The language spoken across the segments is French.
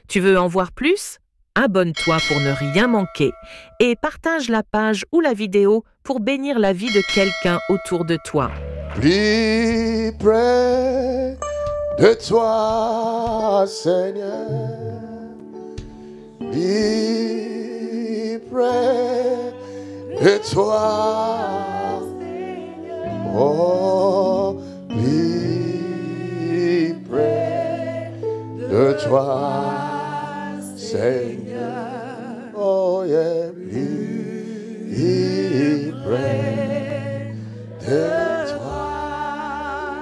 Tu veux en voir plus? Abonne-toi pour ne rien manquer et partage la page ou la vidéo pour bénir la vie de quelqu'un autour de toi. Plus près de toi, Seigneur. Plus près de toi, oh, plus près de toi, Seigneur. Oh, yeah, plus près de toi.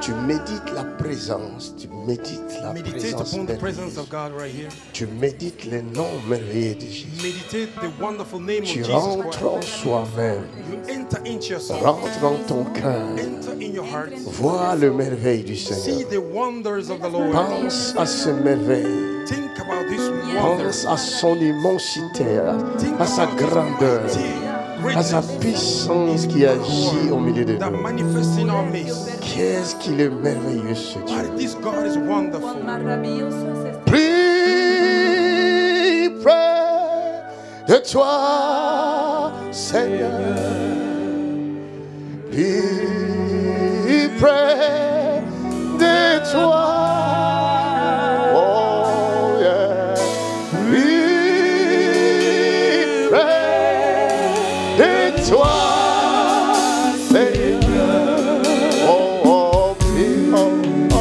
Tu médites la présence, tu médites la présence upon the presence merveilleuse. of God right here. Tu médites les noms merveilleux de Jésus. Meditate the wonderful name of Tu Jesus rentres Christ. en soi-même. You enter into your soul. Rentre dans ton cœur. Enter in your heart. Vois le merveille du See Seigneur. the wonders of the Lord. Pense à ce merveille. Think about this wonder. Pense à son immensité, à sa grandeur, à sa puissance qui agit au milieu de that nous. manifests in our midst. Qu'est-ce qu'il est merveilleux ce Dieu. But this God is wonderful. Plus près de toi, Seigneur. Plus près de toi. Oh, yeah. Plus près de toi, Seigneur. Oh, oh, plus, oh, oh.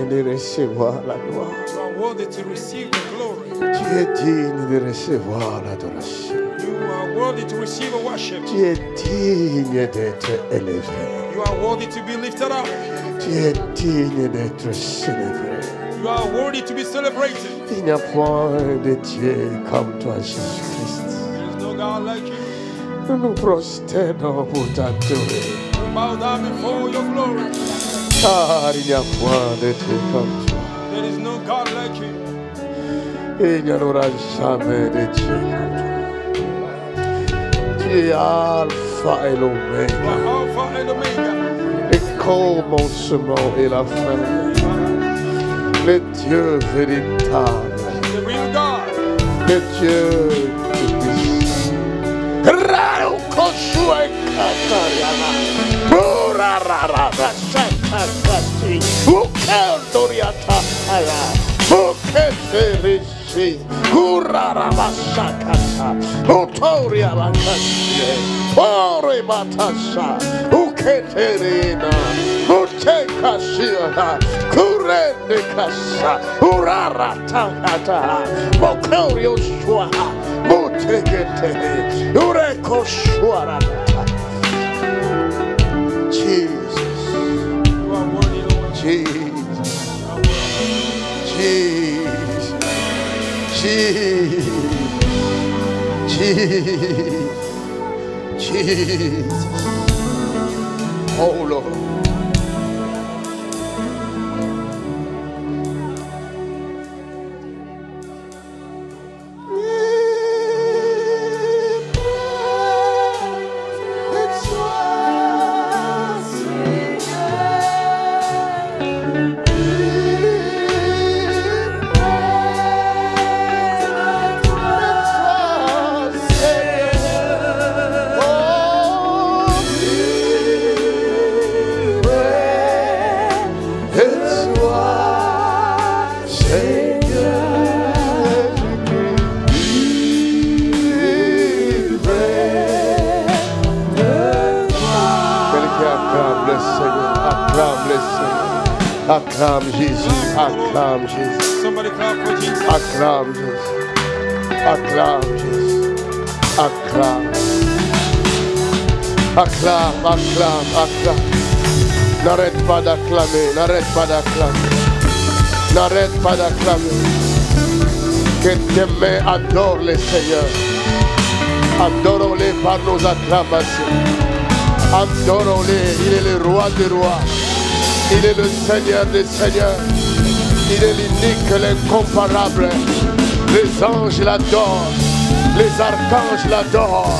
De recevoir la gloire. You are worthy to receive the glory. Tu es digne de recevoir l'adoration. You are worthy to receive a worship. Tu es digne d'être élevé. You are worthy to be lifted up. Tu es digne d'être célébré. You are worthy to be celebrated. Il n'y a point de Dieu comme toi, Jésus-Christ. There is no God like you. Nous nous prosternons pour t'adorer. We bow down before your glory. Car il n'y a point de Dieu comme toi. There is no God like you. Et il n'y en aura jamais de Dieu comme toi. Tu es Alpha et You l'Oméga. are Alpha and Omega. Le commencement et la fin. Le Dieu véritable. The real God. Le Dieu tout-puissant. Raro Koshua Katariana. Burarara Sakakati. Ukendoriata Aya. Ukeferishi. Gurara Masakata. Utoria Bakashie. Ore Matasha. Uketerina. Utekashia. Kurende Kasha. Urara Takata. Mokorio Swaha. Mutekete. Ureko Swarata. Jesus. You are worthy, Lord. Jesus. Jesus. Jesus. Jesus. Oh Lord. Acclame le Seigneur. Acclame Jésus. Acclame Jésus. Somebody clap for Jesus. Acclame Jésus. Acclame Jésus. Acclame. Acclame, acclame, acclame. N'arrête pas d'acclamer, n'arrête pas d'acclamer. N'arrête pas d'acclamer. Que tes mains adorent le Seigneur. Adorons-les par nos acclamations. Adorons-les. Il est le roi des rois. Il est le Seigneur des seigneurs. Il est l'unique, l'incomparable. Les anges l'adorent. Les archanges l'adorent.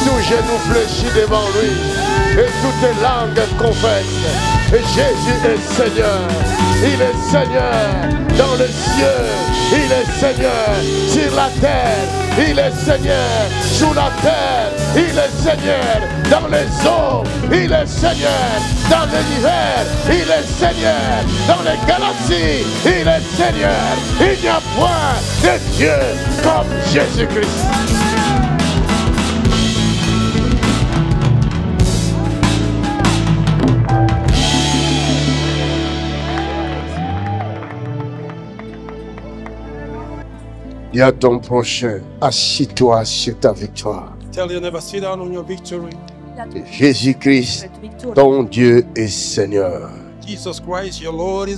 Tout genou fléchit devant lui. Et toutes langues confessent. Et Jésus est Seigneur. Il est Seigneur dans les cieux. Il est Seigneur sur la terre. Il est Seigneur sous la terre. Il est Seigneur dans les eaux. Il est Seigneur dans l'univers. Il est Seigneur dans les galaxies. Il est Seigneur. Il n'y a point de Dieu comme Jésus-Christ. Dis à ton prochain, assis-toi sur ta victoire. Tell you never sit down on your victory. Jésus-Christ, ton Dieu est Seigneur. Jesus Christ, your Lord,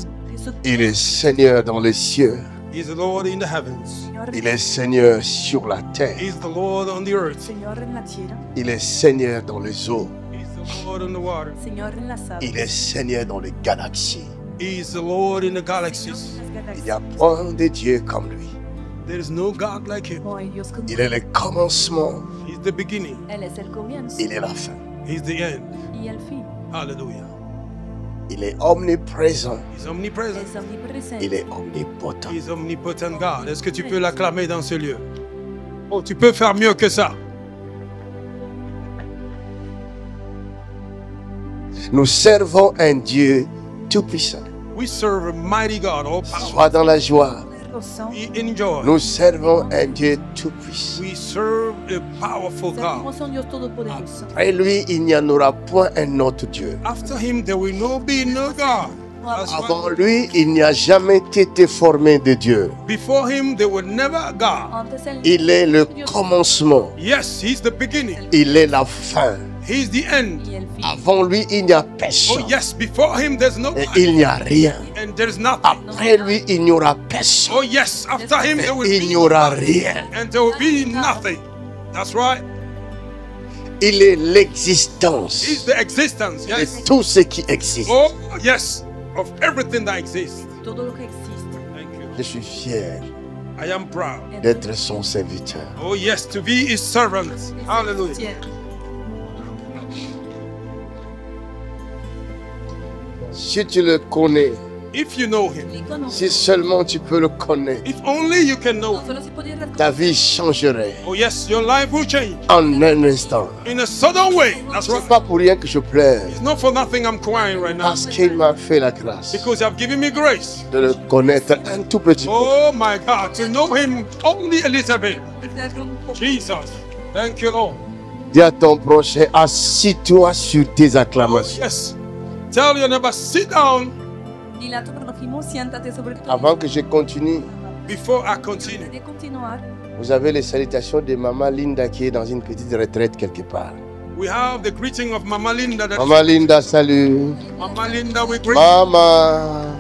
Il est Seigneur dans les cieux. is the Lord in the heavens. Il est Seigneur sur la terre. He's the Lord on the earth. Señor en la tierra, Il est Seigneur dans les eaux. He's the Lord on the water. Señor en las aguas, Il est Seigneur dans les galaxies. He's the Lord in the galaxies. las Il n'y a galaxias. point de Dieu comme lui. There is no God like him. No hay Dios como Il est le commencement. He's the beginning. Él es el comienzo Il est la fin. He's the end. y el fin. Hallelujah. Il est omniprésent. He's omnipresent. Es omnipresente. Il est omnipotent. He's omnipotent God. Est-ce que tu peux l'acclamer dans ce lieu? Oh, tu peux faire mieux que ça. Nous servons un Dieu tout-puissant. We serve a mighty God, all powerful. Sois dans la joie. Gozón. We enjoy. Nous servons un Dieu tout-puissant. We serve a powerful God. Servimos a un Dios todopoderoso. Après lui, il n'y en aura point un autre Dieu. After him, there will be no God. That's Avant right. lui, il n'y a jamais été formé de Dieu. Before him, there was never a God. Antes él Il est le commencement. Yes, he's the beginning. Il est la fin. He's the end. y el fin. Avant lui, il n'y a Oh, personne. yes, before him, there's no Et God. il n'y a rien. And there's nothing. Après lui, il n'y aura personne. Oh, yes, after him, Et there will il n'y be aura rien. and there will be nothing. That's right. Il est He's l'existence the existence. de Yes. tout ce qui existe. Oh, yes, of everything that exists. Todo lo que existe. Thank you. Je suis fier I am proud. d'être son serviteur. Oh, yes, to be his servant. Hallelujah. Tierra. Si tu le connais, If you know him, Le conoce. si seulement tu peux le connaître, if only you can know him. Solo si pudiera ta vie changerait Oh, yes, your life will change en un instant. in a sudden way. That's C'est right. pas pour rien que je pleure, It's not for nothing I'm crying right now. parce qu'il m'a fait la grâce Because you have given me grace. de le connaître un tout petit peu. Oh, my God, to know him only a little bit. Jesus. Thank you, Lord. Dis à ton prochain, assis-toi sur tes Oh, acclamations. yes. Tell your neighbor, sit down Dile a tu prójimo, siéntate sobre tu Avant que je continue, before I continue. Antes de continuar, vous avez les salutations de Maman Linda qui est dans une petite retraite quelque part. We have the greeting of Mama Linda. Maman Linda, salut. Mama Linda, we greet Mama,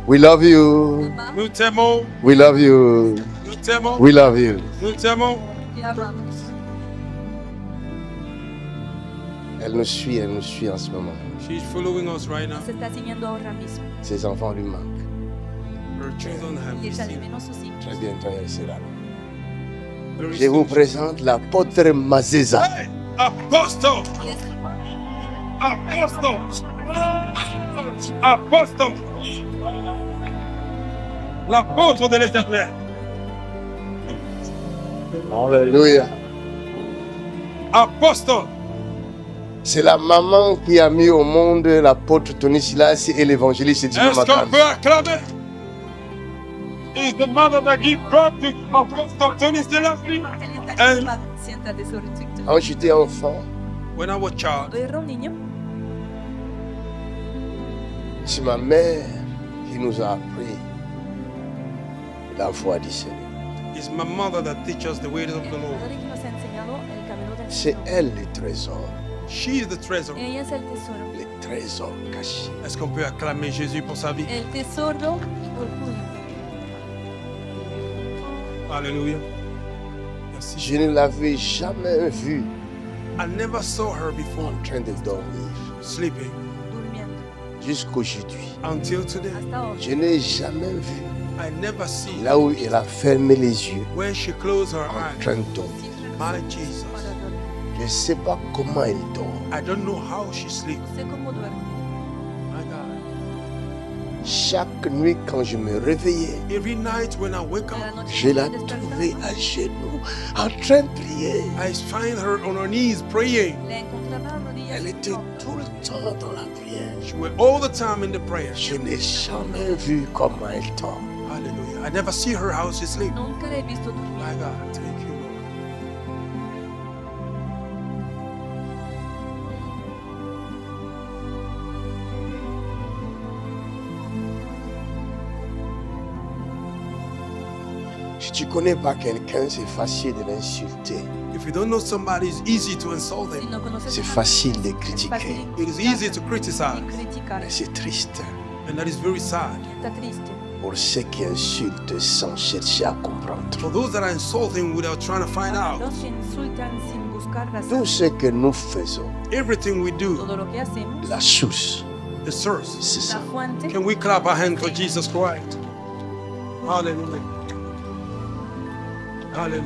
we love you. Nous t'aimons. We love you. Nous t'aimons. We love you. Nous t'aimons. te amamos. Elle nous suit en ce moment. She's following us right now. Se está siguiendo ahora mismo. Ses enfants lui manquent. Her children have Y echa de received. menos sus hijos. Très bientôt, elle sera là. Very Je vous soon. présente l'apôtre Mazeza. Hey, Apostle. Apostle. Apostle. L'apôtre de l'Éternel. Alléluia. Apostle. C'est la maman qui a mis au monde l'apôtre Tony Silas et l'évangéliste Dieu Est-ce qu'on Macan. peut acclamer? Is the mother that give birth to Apostle Tony Selassie. And Siéntate sobre tu Quand j'étais enfant, when I was child, Cuando era un niño, C'est ma mère qui nous a appris la voie du Seigneur. It's my mother that teaches the ways of the Mi Lord. madre que nos ha enseñado el camino del C'est Señor. elle le trésor, She is the treasure. Ella es el tesoro. le trésor caché. Est-ce qu'on peut acclamer Jésus pour sa vie? El tesoro oculto. Alléluia. Merci. Je ne l'avais jamais vue I never saw her before en train de dormir sleeping Durmiendo. jusqu'aujourd'hui. until today. Hasta hoy. Je n'ai jamais vu I never see là où elle a fermé les yeux when she closed her en eyes. train de dormir. My Jesus. Para dormir. Je ne sais pas comment elle dort. I don't know how she sleeps. No sé cómo duerme. My God. Chaque nuit quand je me réveillais, Every night when I wake A la up, noche je la me despertaba. trouvais à genoux en train de prier. I find her on her knees praying. La encontraba arrodillada. Elle était tout le temps dans la prière. She was all the time in the prayer. Je n'ai jamais vu comment elle dort. Hallelujah. I never see her how she sleeps. Nunca la he visto dormir. My God, thank you, Lord. Si tu ne connais pas quelqu'un, c'est facile de l'insulter. If you don't know somebody, it's easy to insult Si them. no conoces C'est a nadie, facile de es critiquer. fácil It is easy to criticize, criticar. Mais c'est triste and that is very sad. Está triste. pour ceux qui insultent sans chercher à comprendre. For those that are insulting without trying to find out, Los que insultan sin buscar razón. Tout ce que nous faisons, everything we do, Todo lo que hacemos, la source, the source. c'est ça. la fuente. Can we clap our hands for Jesus Christ? Hallelujah. Hallelujah.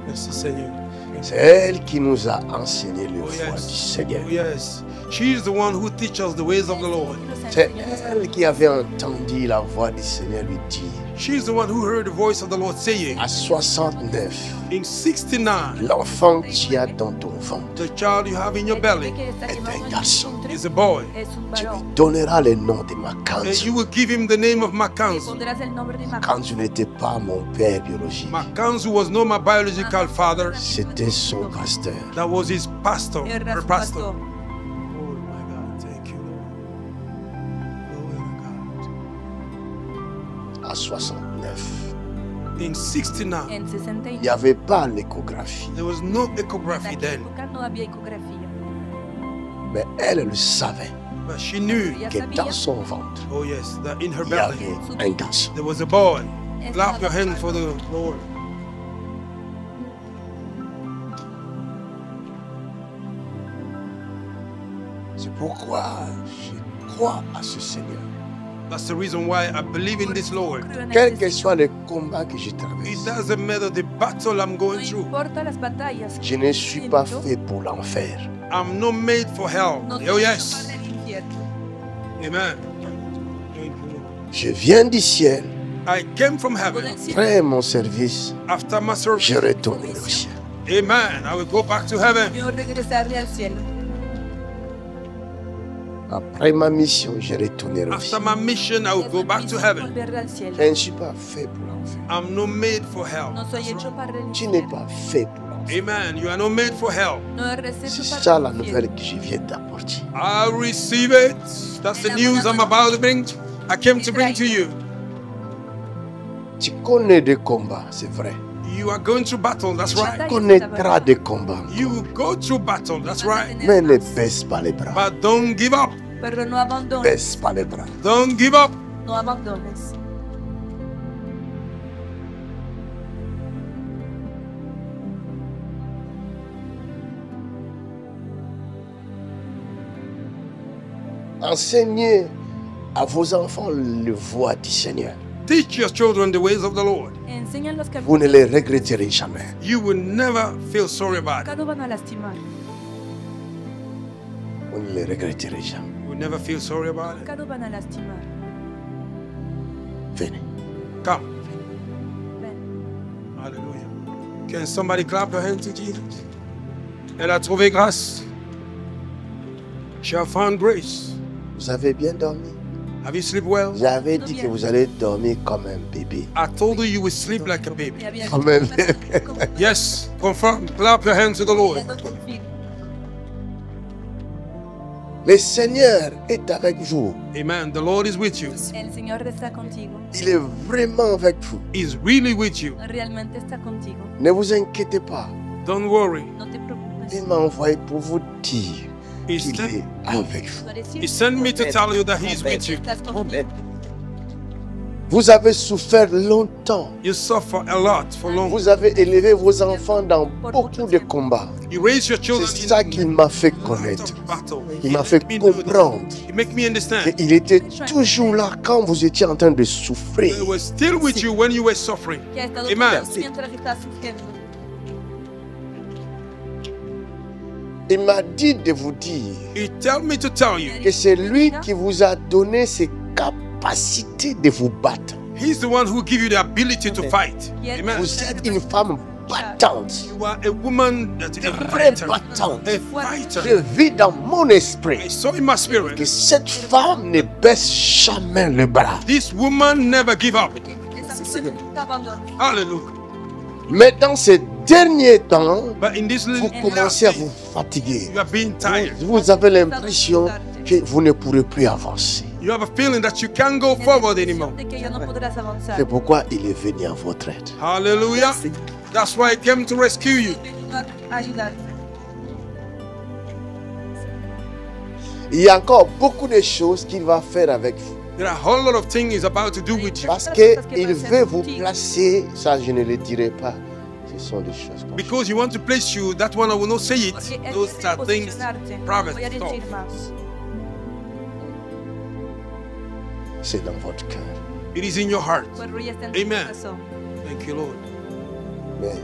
Merci Seigneur. C'est elle qui nous a enseigné le Oh voie du yes. Seigneur. Oh yes. She is the one who teaches us the ways of the Lord. C'est elle qui avait entendu la voix du Seigneur lui dire She is the one who heard the voice of the Lord saying, à 69, in 69, l'enfant que tu as dans ton ventre the child you have in your belly est un garçon. is a boy, Es un Tu lui varón. donneras le nom de and Mackenzie. you will give him the name of Le Mackenzie. pondrás el nombre de Quand je n'étais pas mon père biologique, Mackenzie was not my biological father, c'était son pasteur. that was his pastor, Era her su pastor. pastor. Oh my God, thank you, Lord. Glory to À 69, God. In 69, En il 69. n'y avait pas l'échographie, there was no En ecography aquella then, época no había ecografía. mais elle le savait but she knew, Ella que sabía dans son ventre, oh yes, that in her il y belly avait un garçon. there was a boy. Es Clap una your hands for the Lord. C'est pourquoi je crois à ce Seigneur. That's the reason why I believe in this Lord. Creo en Quel este que Señor. soit le combat que je It traverse, doesn't matter the battle I'm No going through. importa las batallas. je ne suis pas fait pour l'enfer. I'm not made for hell. No Oh estoy yes. hecho para el infierno. Amen. Thank you, Lord. Je viens du ciel. I came from Vengo heaven. del cielo. Après mon service, After my service, je retourne au ciel. amen, I will go back to heaven. Yo regresaré al cielo. Après ma mission, je retournerai au After ciel. my mission, I will go back to heaven. Volveré al cielo. Je ne suis pas fait pour l'enfer. I'm not made for hell. No soy hecho para el Tu n'es infierno. pas fait pour l'enfer. Amen. You are not made for hell. No eres hecho C'est para ça el la infierno. nouvelle que je viens d'apporter. I receive it. That's the news I'm about to bring. I came to bring to you. Tu connais des combats, c'est vrai. You are going through battle. That's right. Tu connaîtras des combats. You will go through battle. That's right. Mais ne baisse pas les bras. But don't give up. Pero no abandones. Baisse pas les bras. Don't give up. No abandones. Enseignez à vos enfants le voie du Seigneur. Teach your children the ways of the Lord. Enseñan los Vous ne caminos. les regretterez jamais. You will never feel sorry about it. Nunca lo van a lastimar. Vous ne les regretterez jamais. You will never feel sorry about it. Nunca lo van a lastimar. Venez. Come. Ven. Hallelujah. Can somebody clap your hands to Jesus? Elle a trouvé grâce. She have found grace. Vous avez bien dormi. Have you slept well? J'avais dit que vous allez dormir comme un bébé. I told you you will sleep like a baby. Ya había Amén. Yes, confirm. Clap your hands to the Lord. Ya no confío. Le Seigneur est avec vous. Amen. The Lord is with you. El Señor está contigo. Il est vraiment avec vous. He's really with you. Realmente está contigo. Ne vous inquiétez pas. Don't worry. No te preocupes. Il m'a envoyé pour vous dire He qu'il sent, est avec vous. Para decir he sent me to tell you that He's que with you. estás contigo. Vous avez souffert longtemps. You suffer a lot for long. Vous avez élevé vos enfants dans beaucoup de combats. You raise your children C'est ça qu'il m'a fait connaître. battle. Il m'a fait comprendre He make me understand. qu'il était toujours là quand vous étiez en train de souffrir. He was still with you when you were suffering. Que ha estado Amen. contigo mientras estás sufriendo. Il m'a dit de vous dire He tell me to tell you, que c'est lui qui vous a donné ces capacités de vous battre. He's the one who give you the ability to fight. Amen. Vous êtes une femme battante, You are a woman that is a très fighter. battante. A Je fighter. vis dans mon esprit I saw in my que spirit. cette femme ne baisse jamais le bras. This woman never give up. Esa mujer nunca abandona. Hallelujah. Mais dans ces derniers temps, But in this vous little commencez à vous fatiguer. you are being tired. Vous avez l'impression que vous ne pourrez plus avancer. You have a feeling that you can't go forward anymore. Siente que ya no podrás avanzar. C'est pourquoi il est venu à votre aide. Hallelujah. That's why I came to rescue you. Venido a ayudarte. Il y a encore beaucoup de choses qu'il va faire avec vous. There are a whole lot of things he's about to do with you. Parce qu'il veut vous placer, ça je ne le dirai pas. Ce sont des choses comme ça. Because you want to place you, that one I will not say it. Porque él Those quiere are things posicionarte. private Voy a stuff. decir más. C'est dans votre cœur. It is in your heart. Pues ya está en tu Amen. corazón. Thank you, Lord. Mais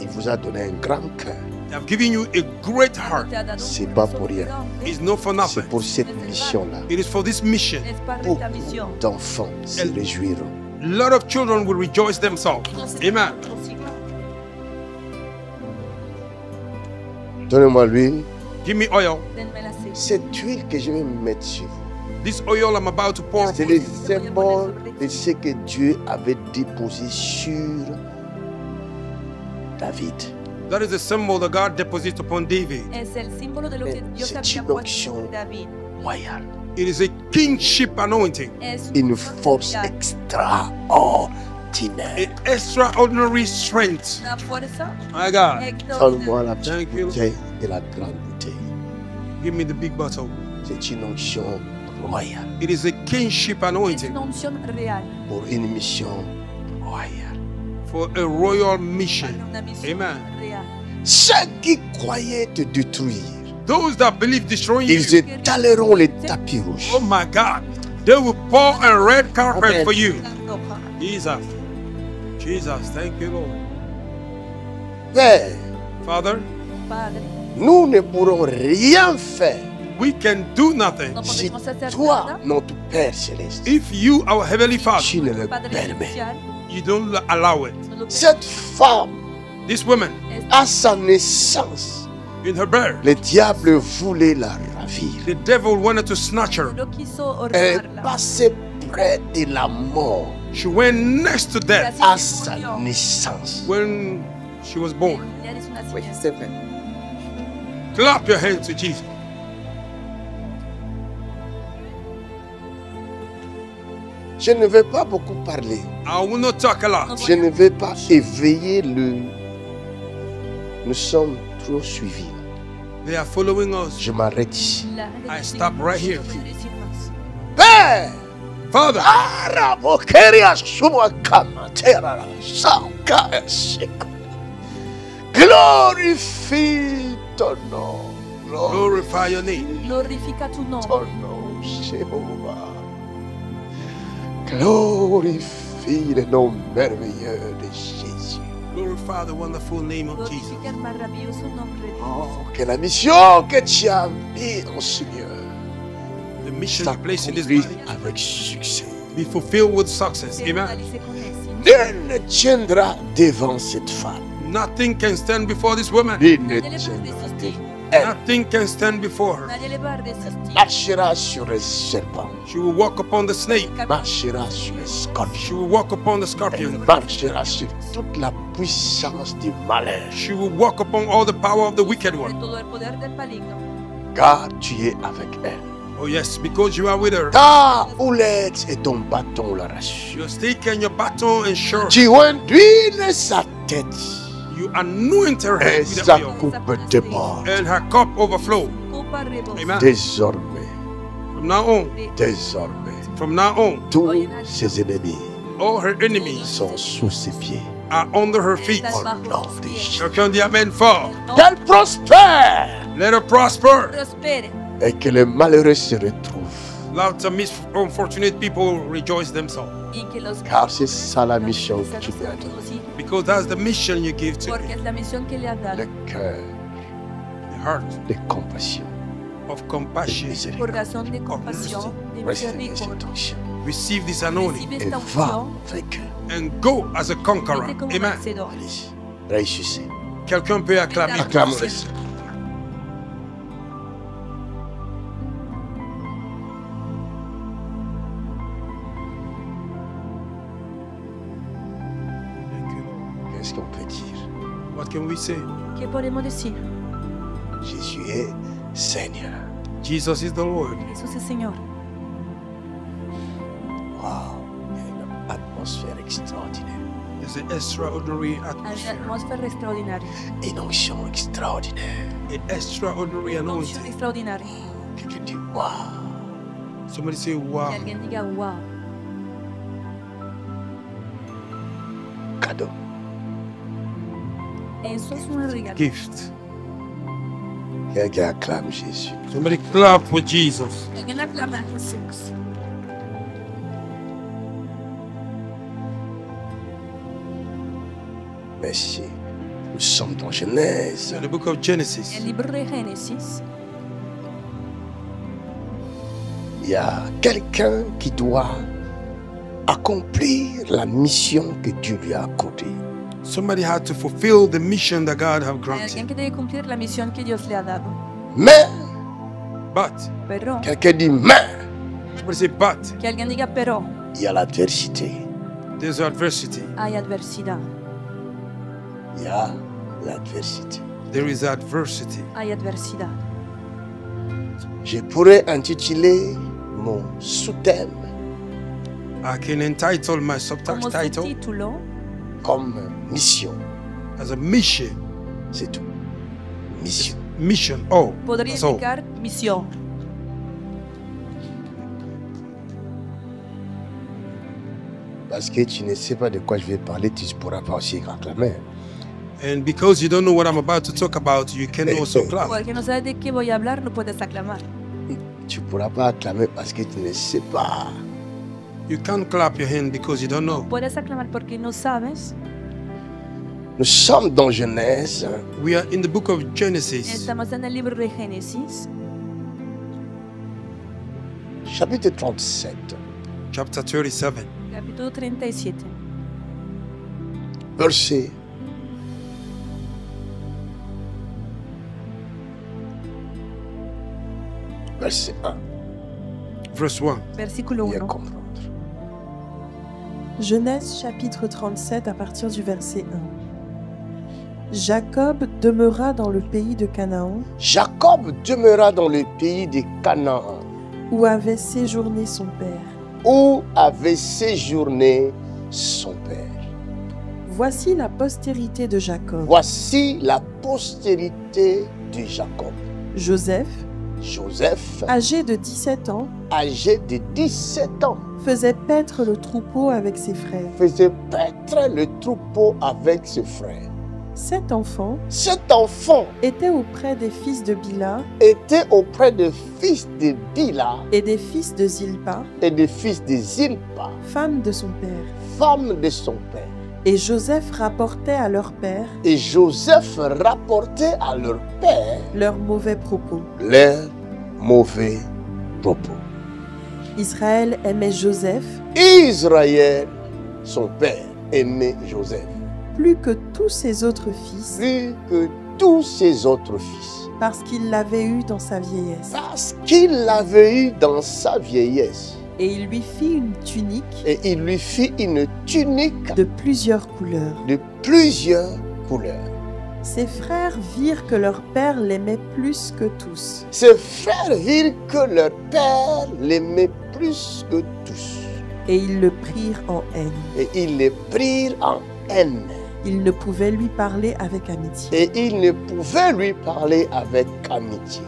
il vous a donné un grand cœur. They have given you a great heart. Te ha dado un C'est corazón pas pour rien. grande. It's not for nothing. C'est pour cette mission-là. It is for this mission. Es para esta Beaucoup misión. d'enfants se Elle- réjouiront. A lot of children will rejoice themselves. Amen. Donnez-moi l'huile. Give me oil. Denme el aceite. Cette huile que je vais mettre sur vous, This oil I'm about to pour c'est upon le you. symbole de ce que Dieu avait déposé sur David. That is a symbol that God deposits upon David. Es el símbolo de lo que Dios C'est había une puesto onction sobre David. royale. It is a kingship anointing. Es Une un force royal. extraordinaire. An extraordinary strength. Una fuerza My God. Donne-moi la Thank petite you. bouteille et la grande bouteille. Give me the big bottle. C'est une onction royale It is a kingship Es anointing una unción real. pour une mission royale. for a royal mission. Para una misión Amen. real. Ceux qui croyaient te détruire, Those that believe destroying ils you, étaleront les tapis rouges. oh my God, they will pour a red carpet Amen. for you. La roja. Jesus. Jesus, thank you, Lord. Père, Father, Padre, nous ne pourrons rien faire we can do nothing no si podemos hacer toi, nada. notre Père céleste, if you, our Heavenly Father, tu ne le Padre permets. celestial, you don't allow it. no lo Cette femme, This woman, permite. à sa naissance, in her birth, le diable voulait la ravir. the devil wanted to snatch her. No quiso Elle robarla. passait près de la mort She went next to Y death à así sa murió. naissance. when she was born. Ya eres una nacimiento. Clap your hands to Jesus. Je ne vais pas beaucoup parler. I will not talk a lot. Je ne vais pas éveiller le... Nous sommes trop suivis. They are following us. Je m'arrête ici. La gente I dice, stop right here. no puede decir más. Père, Father, Arabokeria Sumakamantera Sakasik. Glorifie ton nom. glorify your name. Glorifica tu nombre. Ton nom, Jéhovah. Glorifie le nom merveilleux de Jésus. Glorify the wonderful name of Jesus. Glorifica el maravilloso nombre de Oh, Jesús. que la mission que tu as mise en Seigneur The mission you place in this s'accomplisse body avec succès. be fulfilled with success. Se Amen. realice con éxito. Nul ne tiendra devant cette femme. Nothing can stand before this woman. Nul ne Nadie le va a tiendra resistir. devant elle. Nothing can stand before her. Nadie le va a resistir. Marchera sur les serpents. She will walk upon the snake. Marchera sur les She scorpions. will walk upon the Elle scorpion. marchera sur toute la puissance du malheur. She will walk upon all the power of the wicked De one. todo el poder del maligno. car tu es avec elle. Oh yes, because you are with her. Ta houlette et ton bâton la rassurent. Your stick and your baton ensure. Tu induis sa tête You anoint her et head with sa oil, coupe déborde. and her cup overflow. Copa rebosa. Amen. Désormais, From now on, tous ses ennemis all her enemies sont sous ses pieds. are under her feet. Au nom de Jésus. Chacun dit Amen fort. Qu'elle prospère Let her prosper. Prospere. et que les malheureux se retrouvent. Let the unfortunate people rejoice themselves. Y que los Car c'est ça la mission que tu lui as donnée. Because that's the mission you give to Porque me. es la misión que le ha dado. Le cœur The heart de compassion, of de compassion. Por miséricorde. razón de compasión, de Recevez cette misericordia. onction Receive this anointing Recibe et esta va unción avec eux. and go as a conqueror. vete como Amen. vencedor. Allez-y, réussissez. Quelqu'un peut acclamer. Acclamons-le. Qu'est-ce qu'on peut dire? What can we say? ¿Qué podemos decir? Jésus est Seigneur. Jesus is the Lord. Jesús es Señor. Waouh, il y a une atmosphère extraordinaire, It's an extraordinary Hay una atmosphere. atmósfera extraordinaria. une onction extraordinaire. An extraordinary Una unción anointing. extraordinaria. Quelqu'un dit waouh. Somebody say, wow. Que alguien diga, wow. Cadeau. Eso es un regalo. Gift. Quelqu'un acclame Jésus. Somebody clap for Jesus. Alguien aclama a Jesús. Merci. Nous sommes dans Genèse. In the book of Genesis, El libro de Génesis, Il y a quelqu'un qui doit accomplir la mission que Dieu lui a accordée. somebody had to fulfill the mission that God have hay granted. alguien que debe cumplir la misión que Dios le ha dado. Mais, But, Pero, quelqu'un dit mais, somebody say, but, que alguien diga, pero, il y a l'adversité. there's adversity. hay adversidad. Il y a l'adversité. There is adversity. Hay adversidad. Je pourrais intituler mon sous-thème I can entitle my Como subtitle subtítulo, comme mission. as a mission. C'est tout. Mission. Mission. Oh, podría that's all. indicar misión. Parce que tu ne sais pas de quoi je vais parler, tu ne pourras pas aussi acclamer. And because you don't know what I'm about to talk about, you can also clap. Porque no sabes de qué voy a hablar, no puedes aclamar. Tu ne pourras pas acclamer parce que tu ne sais pas. You can't clap your hand because you don't know. Puedes aclamar porque no sabes. Nous sommes dans Genèse, We are in the book of Genesis, Estamos en el libro de Génesis, chapitre 37. chapter 37, capítulo 37, Verset 1. verse 1. versículo Bien 1. comprendre. Genèse chapitre 37 à partir du verset 1. Jacob demeura dans le pays de Canaan, Jacob demeura dans le pays de Canaan, où avait séjourné son père. où avait séjourné son père. Voici la postérité de Jacob. Voici la postérité de Jacob. Joseph, Joseph, âgé de 17 ans, âgé de 17 ans, faisait paître le troupeau avec ses frères. faisait paître le troupeau avec ses frères. Cet enfant Cet enfant était auprès des fils de Bila était auprès des fils de Bila et des fils de Zilpa, et des fils de Zilpa, femme de son père. femme de son père. Et Joseph rapportait à leur père Et Joseph rapportait à leur père leurs mauvais propos. leurs mauvais propos. Israël aimait Joseph Israël, son père, aimait Joseph plus que tous ses autres fils, plus que tous ses autres fils, parce qu'il l'avait eu dans sa vieillesse. parce qu'il l'avait eu dans sa vieillesse. Et il lui fit une tunique Et il lui fit une tunique de plusieurs couleurs. de plusieurs couleurs. Ses frères virent que leur père l'aimait plus que tous. Ses frères virent que leur père l'aimait plus que tous. Et ils le prirent en haine. Et ils les prirent en haine. Ils ne pouvaient lui parler avec amitié. Et ils ne pouvaient lui parler avec amitié.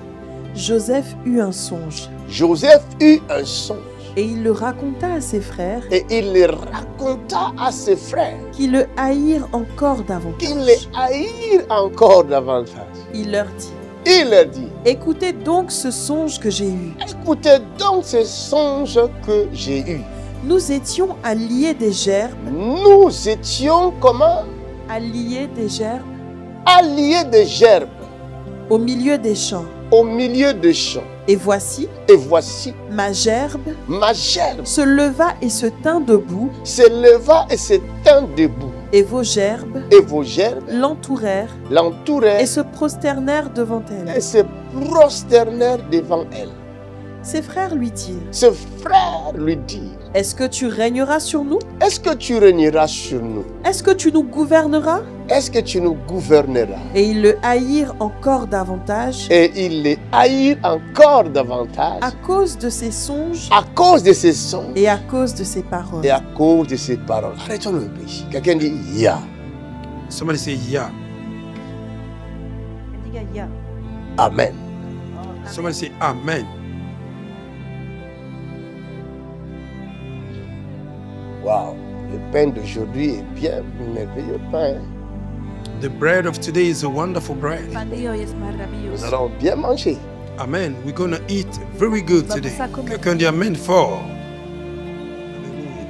Joseph eut un songe. Joseph eut un songe. Et il le raconta à ses frères, Et il le raconta à ses frères. qui le haïrent encore davantage. Qu'ils les haïrent encore davantage. Il leur dit, Il leur dit, écoutez donc ce songe que j'ai eu. écoutez donc ce songe que j'ai eu. Nous étions à lier des gerbes, Nous étions comment? à lier des gerbes Alliés de gerbes au milieu des champs. au milieu des champs. Et voici, Et voici, ma gerbe ma gerbe se leva et se tint debout, se leva et se tint debout. et vos gerbes Et vos gerbes l'entourèrent l'entourèrent et se prosternèrent devant elle. et se prosternèrent devant elle. Ses frères lui dirent, Ses frères lui dirent, est-ce que tu régneras sur nous? est-ce que tu régneras sur nous? Est-ce que tu nous gouverneras? Est-ce que tu nous gouverneras? Et ils le haïrent encore davantage Et ils les haïrent encore davantage à cause de ses songes à cause de ses songes et à cause de ses paroles. et à cause de ses paroles. Arrêtons le pays. Quelqu'un dit Ya. Somebody say, yeah. Diga ya. Amen. Somebody say, amen. Waouh. Le pain d'aujourd'hui est bien merveilleux pain. The bread of today is a wonderful bread. Pan de hoy es Nous maravilloso. allons bien manger. Amen. We're going to eat very good today. Quelqu'un dit amen fort.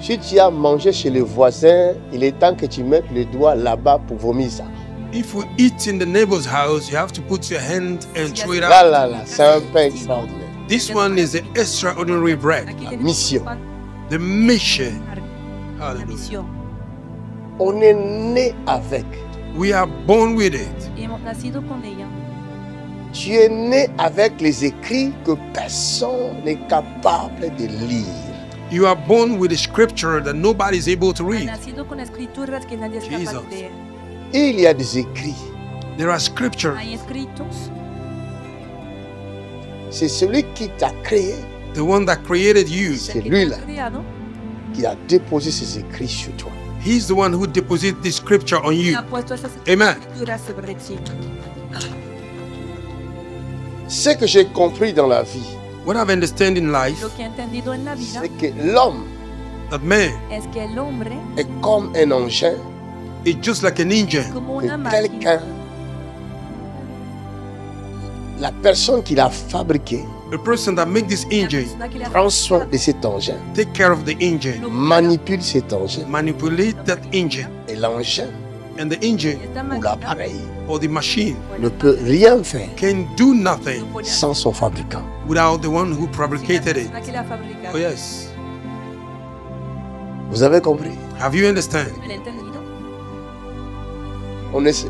Si tu as mangé chez le voisin, il est temps que tu mettes le doigt là-bas pour vomir ça. If we eat in the neighbor's house, you have to put your hand and throw it Là, out. là, là, c'est un pain extraordinaire. This one is the extraordinary bread. Aquí La tenemos mission. pan, The mission. la Hallelujah. misión. On est né avec. We are born with it. Y hemos nacido con ella. Tu es né avec les écrits que personne n'est capable de lire. You are born with a scripture that nobody is able to Ha read. nacido con escrituras que nadie es capaz Jesus. de leer. Il y a des écrits. There are scriptures. Hay escritos. C'est celui qui t'a créé, The one that created you, c'est El que lui te là ha creado qui a déposé ses écrits sur toi. he's the one who deposited this scripture on you. ha puesto esas Amen. escrituras sobre ti. Ce que j'ai compris dans la vie, What I've understood in life, Lo que he entendido en la vida c'est que l'homme that man es que el hombre, est comme un engin is just like an engine. como que una quelqu'un, máquina, la personne qui l'a fabriqué, The person that make this la engine, persona que la prend soin de cet engin, take care of the engine, manipule cet engin. manipulate that engine, Et l'engin and the engine esta ou máquina l'appareil or the machine ne peut rien faire can do nothing no puede sans son fabricant. without the one who hacer. fabricated La it. persona que la fabrica. Oh yes. Vous avez compris? Have you understand? ¿Me lo he entendido?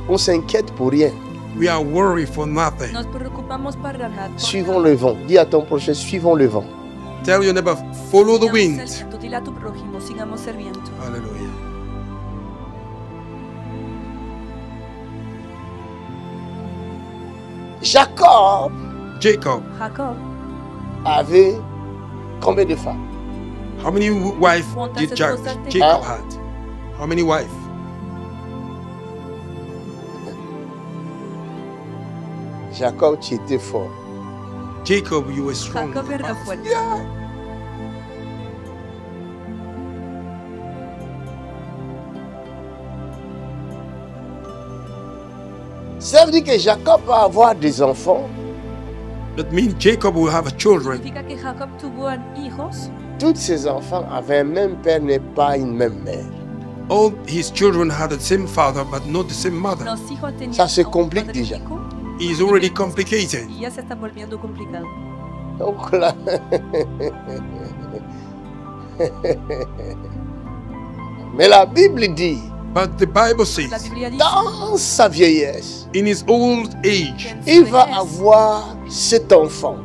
On s'inquiète pour rien. We are worried for nothing. Nos preocupamos para nada. Suivons le vent. Dis à ton prochain, suivons le vent. Tell your neighbor, follow the Sigamos el wind. viento. Dile a tu prójimo, sigamos el viento. Hallelujah. Jacob Jacob, Jacob, avait combien de femmes? how many wives did Jacob had? How many wives? Jacob, tu étais fort. Jacob, you were strong. Jacob era fuerte. Ça veut dire que Jacob va avoir des enfants. That means Jacob will have children. Significa que Jacob tuvo hijos. Tous ses enfants avaient un même père, n'est pas une même mère. All his children had the same father, but not the same mother. Los hijos tenían Ça se un complique padre déjà. único It's already complicated. y ya se está volviendo complicado. Donc là, mais la Bible dit, But the Bible La says, Biblia dice dans sa vieillesse, in his old age, que en il su va vejez avoir cet enfant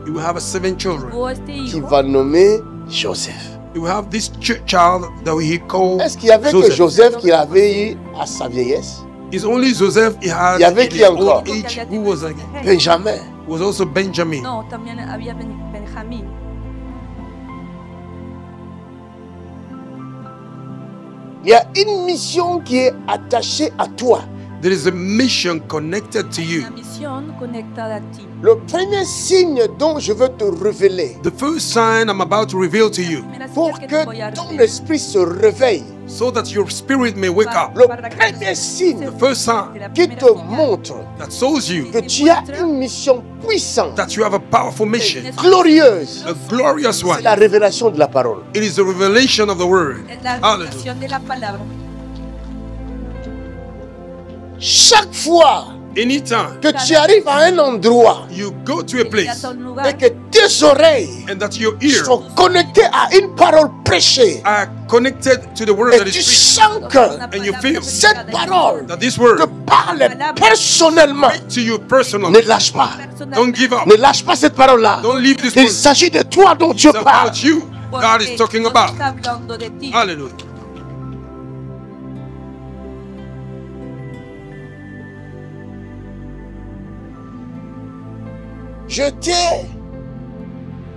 he will have 7 children. tuvo este qui hijo va nommer Joseph. He will have this child that he called Est-ce qu'il y avait que Joseph. Joseph qu'il avait eu à sa vieillesse? It's only Joseph he had Il y avait in qui his encore? old age who was again. Benjamin. Was also Benjamin. No, también había Benjamín. Il y a une mission qui est attachée à toi. There is a mission connected to you. Una misión conectada a ti. Le premier signe dont je veux te révéler The first sign I'm about to reveal to you, Primera pour señal que te voy que a ton revelar. esprit se réveille. so that your spirit may wake up. Le premier signe The first sign La qui primera te señal montre that shows you que tu as une mission puissante, that you have a powerful mission, glorieuse, a glorious c'est one. la révélation de la parole. It is the revelation of the word. es la Hallelujah. revelación de la palabra. Chaque fois Anytime que tu arrives à un endroit you go to a place Llegas a un lugar et que tes oreilles and that your ears sont connectées à une parole prêchée are connected to the word et that tu is preached, sens que and you feel cette parole that this te word parle personnellement, to you ne personally. lâche pas. Don't give up. Ne lâche pas cette parole-là. Don't leave this Il word. s'agit de toi dont Dieu It's parle. about you. God is porque talking Dios about. está hablando de ti. Hallelujah. J'étais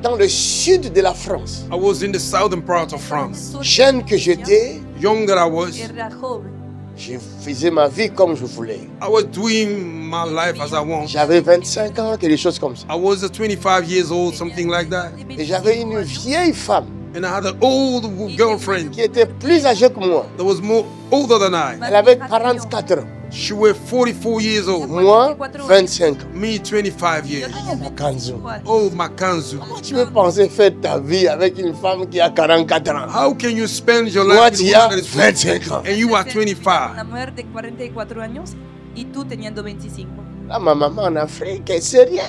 dans le sud de la France. I was in the southern part of France. Jeune que j'étais, Young that I was, Era joven. je faisais ma vie comme je voulais. I was doing my life as I want. J'avais 25 ans, quelque chose comme ça. I was 25 years old, something like that. Et j'avais une vieille femme And I had an old girlfriend qui était plus âgée que moi. that was more older than I. Elle avait 44 ans. She was 44 years old. Moi, 25 ans. Me, 25 years. Makanzo. Oh, Makanzu. Comment tu veux penser faire ta vie avec une femme qui a 44 ans? How can you spend your Moi, life tu with as one that is 25 ans. and you are Una 25? mujer de 44 años y tú teniendo 25. Là, ma maman en Afrique, elle sait rien.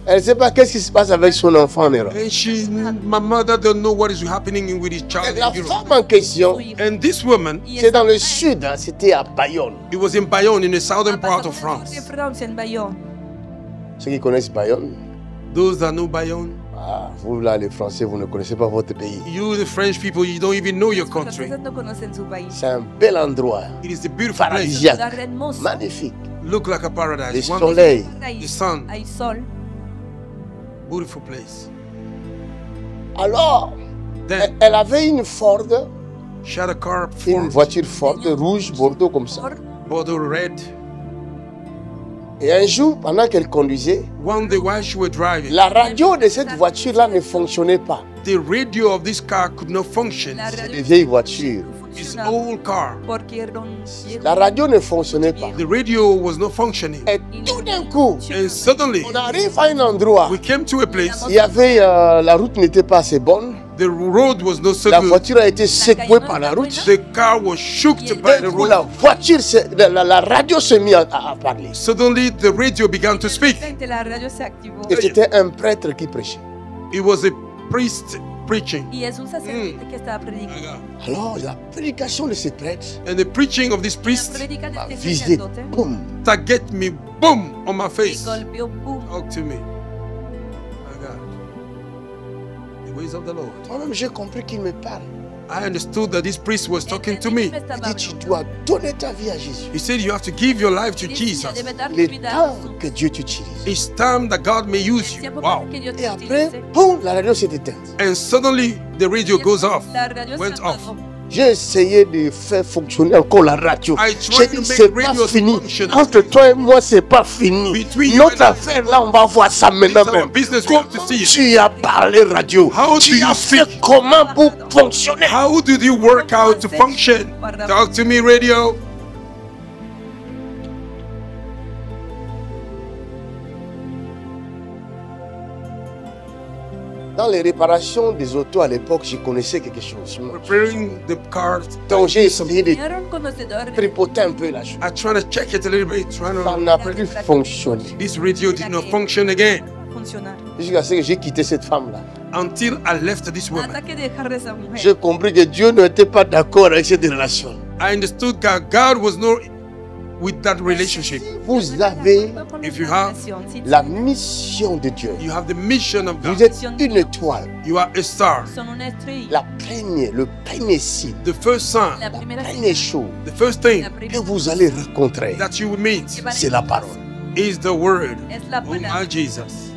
Elle ne sait pas qu'est-ce qui se passe avec son enfant en Europe. And my mother don't know what is happening with his child La in Europe. femme en question, And this woman, c'est dans le sud, hein, c'était à Bayonne. it was in Bayonne, in the southern part of France. De Francia, en Bayonne. Ceux qui connaissent Bayonne, Those that know Bayonne, ah, vous là, les Français, vous ne connaissez pas votre pays. you the French people, you don't even know your Los country. franceses no conocen su país. C'est un bel endroit, It is the beautiful place. paradisiaque, Lugar hermoso. magnifique. Look like a Le paradise. Wonderful. soleil. Hay, The sun. hay sol. Beautiful place. Alors, Then elle avait une Ford, she had a car, une Ford, voiture forte, rouge, bordeaux comme ça. Bordeaux red. Et un jour, pendant qu'elle conduisait, One day while she was driving, la radio de cette voiture-là ne fonctionnait pas. the radio of this car could not function. La C'est radio des vieilles voitures. It's funcionaba old car. porque era un La radio ne fonctionnait pas. The radio was not functioning. Et tout d'un coup, And suddenly, on arrive à un endroit. we came to a place. Il y avait, la route n'était pas assez bonne. The road was not so La good. voiture a été secouée par la route. The car was shook by the D'un coup, road. la voiture, la radio s'est mise à parler. Suddenly, the radio began to speak. La radio se activó. Et c'était un prêtre qui prêchait. It was a priest preaching. Y es un sacerdote que estaba predicando. Alors, la prédication de ce prêtre And the preaching of this La priest predica m'a de este visé. sacerdote Boum. target me, boom, on my y face. golpeó, boom. Talk to me. My God. The ways of the Lord. Moi-même, j'ai compris qu'il me parle. I understood that this priest was talking to me. Il dit, tu dois donner ta vie à Jésus. He said, you have to give your life to Jesus. Jesus. Il est temps que Dieu t'utilise. It's time that God may use you. Wow. Et après, boum, la radio s'est éteinte. And suddenly, the radio goes off. La radio se Went off. apagó. J'ai essayé de faire fonctionner encore la radio. I J'ai tried dit, to c'est make pas radio fini. function. Entre toi et moi, c'est pas fini. Between you Notre and I, affaire, là, on va voir ça maintenant it's our même. business. We have to Comment see it. tu as parlé radio? How do Tu you as fait speak? comment pour fonctionner? How did you work out to function? Talk to me, radio. Dans les réparations des autos à l'époque, je connaissais quelque chose. Preparing the car. Donc j'ai essayé de Era un conocedor de tripoter un peu la chose. I trying to check it a little bit. Ça Trying n'a plus fonctionné. to. This radio did not function again funcionar. Jusqu'à ce que j'ai quitté cette femme-là. until I left this woman. Hasta que dejar esa mujer. J'ai compris que Dieu n'était pas d'accord avec cette relation. I understood that God was not with that relationship. Vous avez If you have, la mission de Dieu. you have the mission of Vous God. êtes une étoile. You are a star. Sono una estrella. Le premier signe, The first sign, La primera la señal, première chose the first thing la que primera vous allez rencontrer, that you will meet c'est la parole. is the word. es la Oh my palabra. Jesus.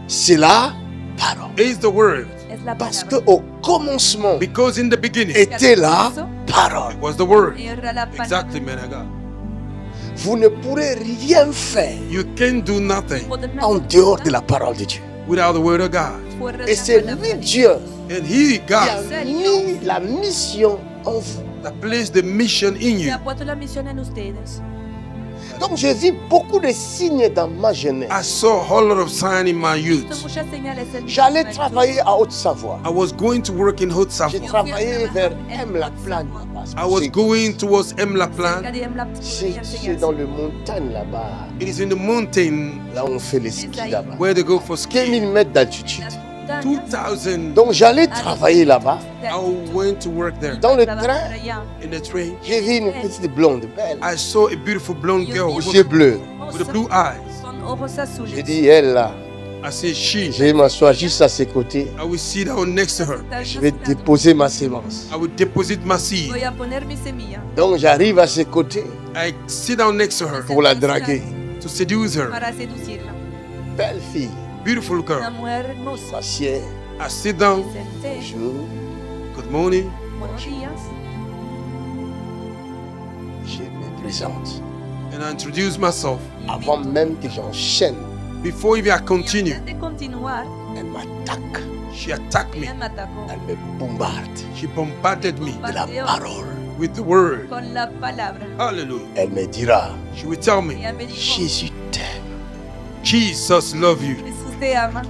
C'est la parole. Is the word. Es la Parce palabra. qu'au commencement Because in the beginning était la parole. was the word. Era la palabra. Exactly, man of God. Vous ne pourrez rien faire You can do nothing en dehors de la parole de Dieu. without the word of God. Fuera de Et la c'est palabra lui, de Dieu, And He, qui a God, mis la mission en vous. that placed the mission in Que you. ha puesto la misión en ustedes. Donc j'ai vu beaucoup de signes dans ma jeunesse. I saw a whole lot of signs in my Son youth. muchas señales en J'allais mi travailler à Haute-Savoie. I was going to work in J'ai Haute-Savoie. travaillé vers M-la-Plagne. parce que I was c'est- going towards cerca Emla-Plan. de Emla- C'est dans le montagne là-bas. It is in the mountain Là où on fait les skis là-bas. where they go for ski. 2000 mètres d'altitude. Las montañas. 2000. Donc j'allais travailler là-bas. I went to work there. Dans le Trabajar train, allá. In the train, j'ai vu une petite blonde belle, I saw a beautiful blonde girl aux yeux bleus. with the blue eyes. Con ojos azules. J'ai dit, elle là, I said, she. je vais m'asseoir juste à ses côtés. I will sit down next to her. Je vais déposer ma sémence. I will deposit my seed. Voy a poner mi semilla Donc j'arrive à ses côtés I sit down next to her pour la draguer. to seduce her. para seducirla. Belle fille. Beautiful Una girl. mujer hermosa. M'assieds. I sit down. Me senté. Bonjour. Good morning. Buenos días. Je me présente. And I introduce myself. Avant même que j'enchaîne, Before even I Y continue, antes de continuar, elle m'attaque. she attacked me. ella me atacó Elle me bombarde She bombarded me de la parole. with the word. con la palabra. Hallelujah. Elle me dira, She will tell me, Ella me dijo, Jésus t'aime. Jesus love you. Jesús te ama.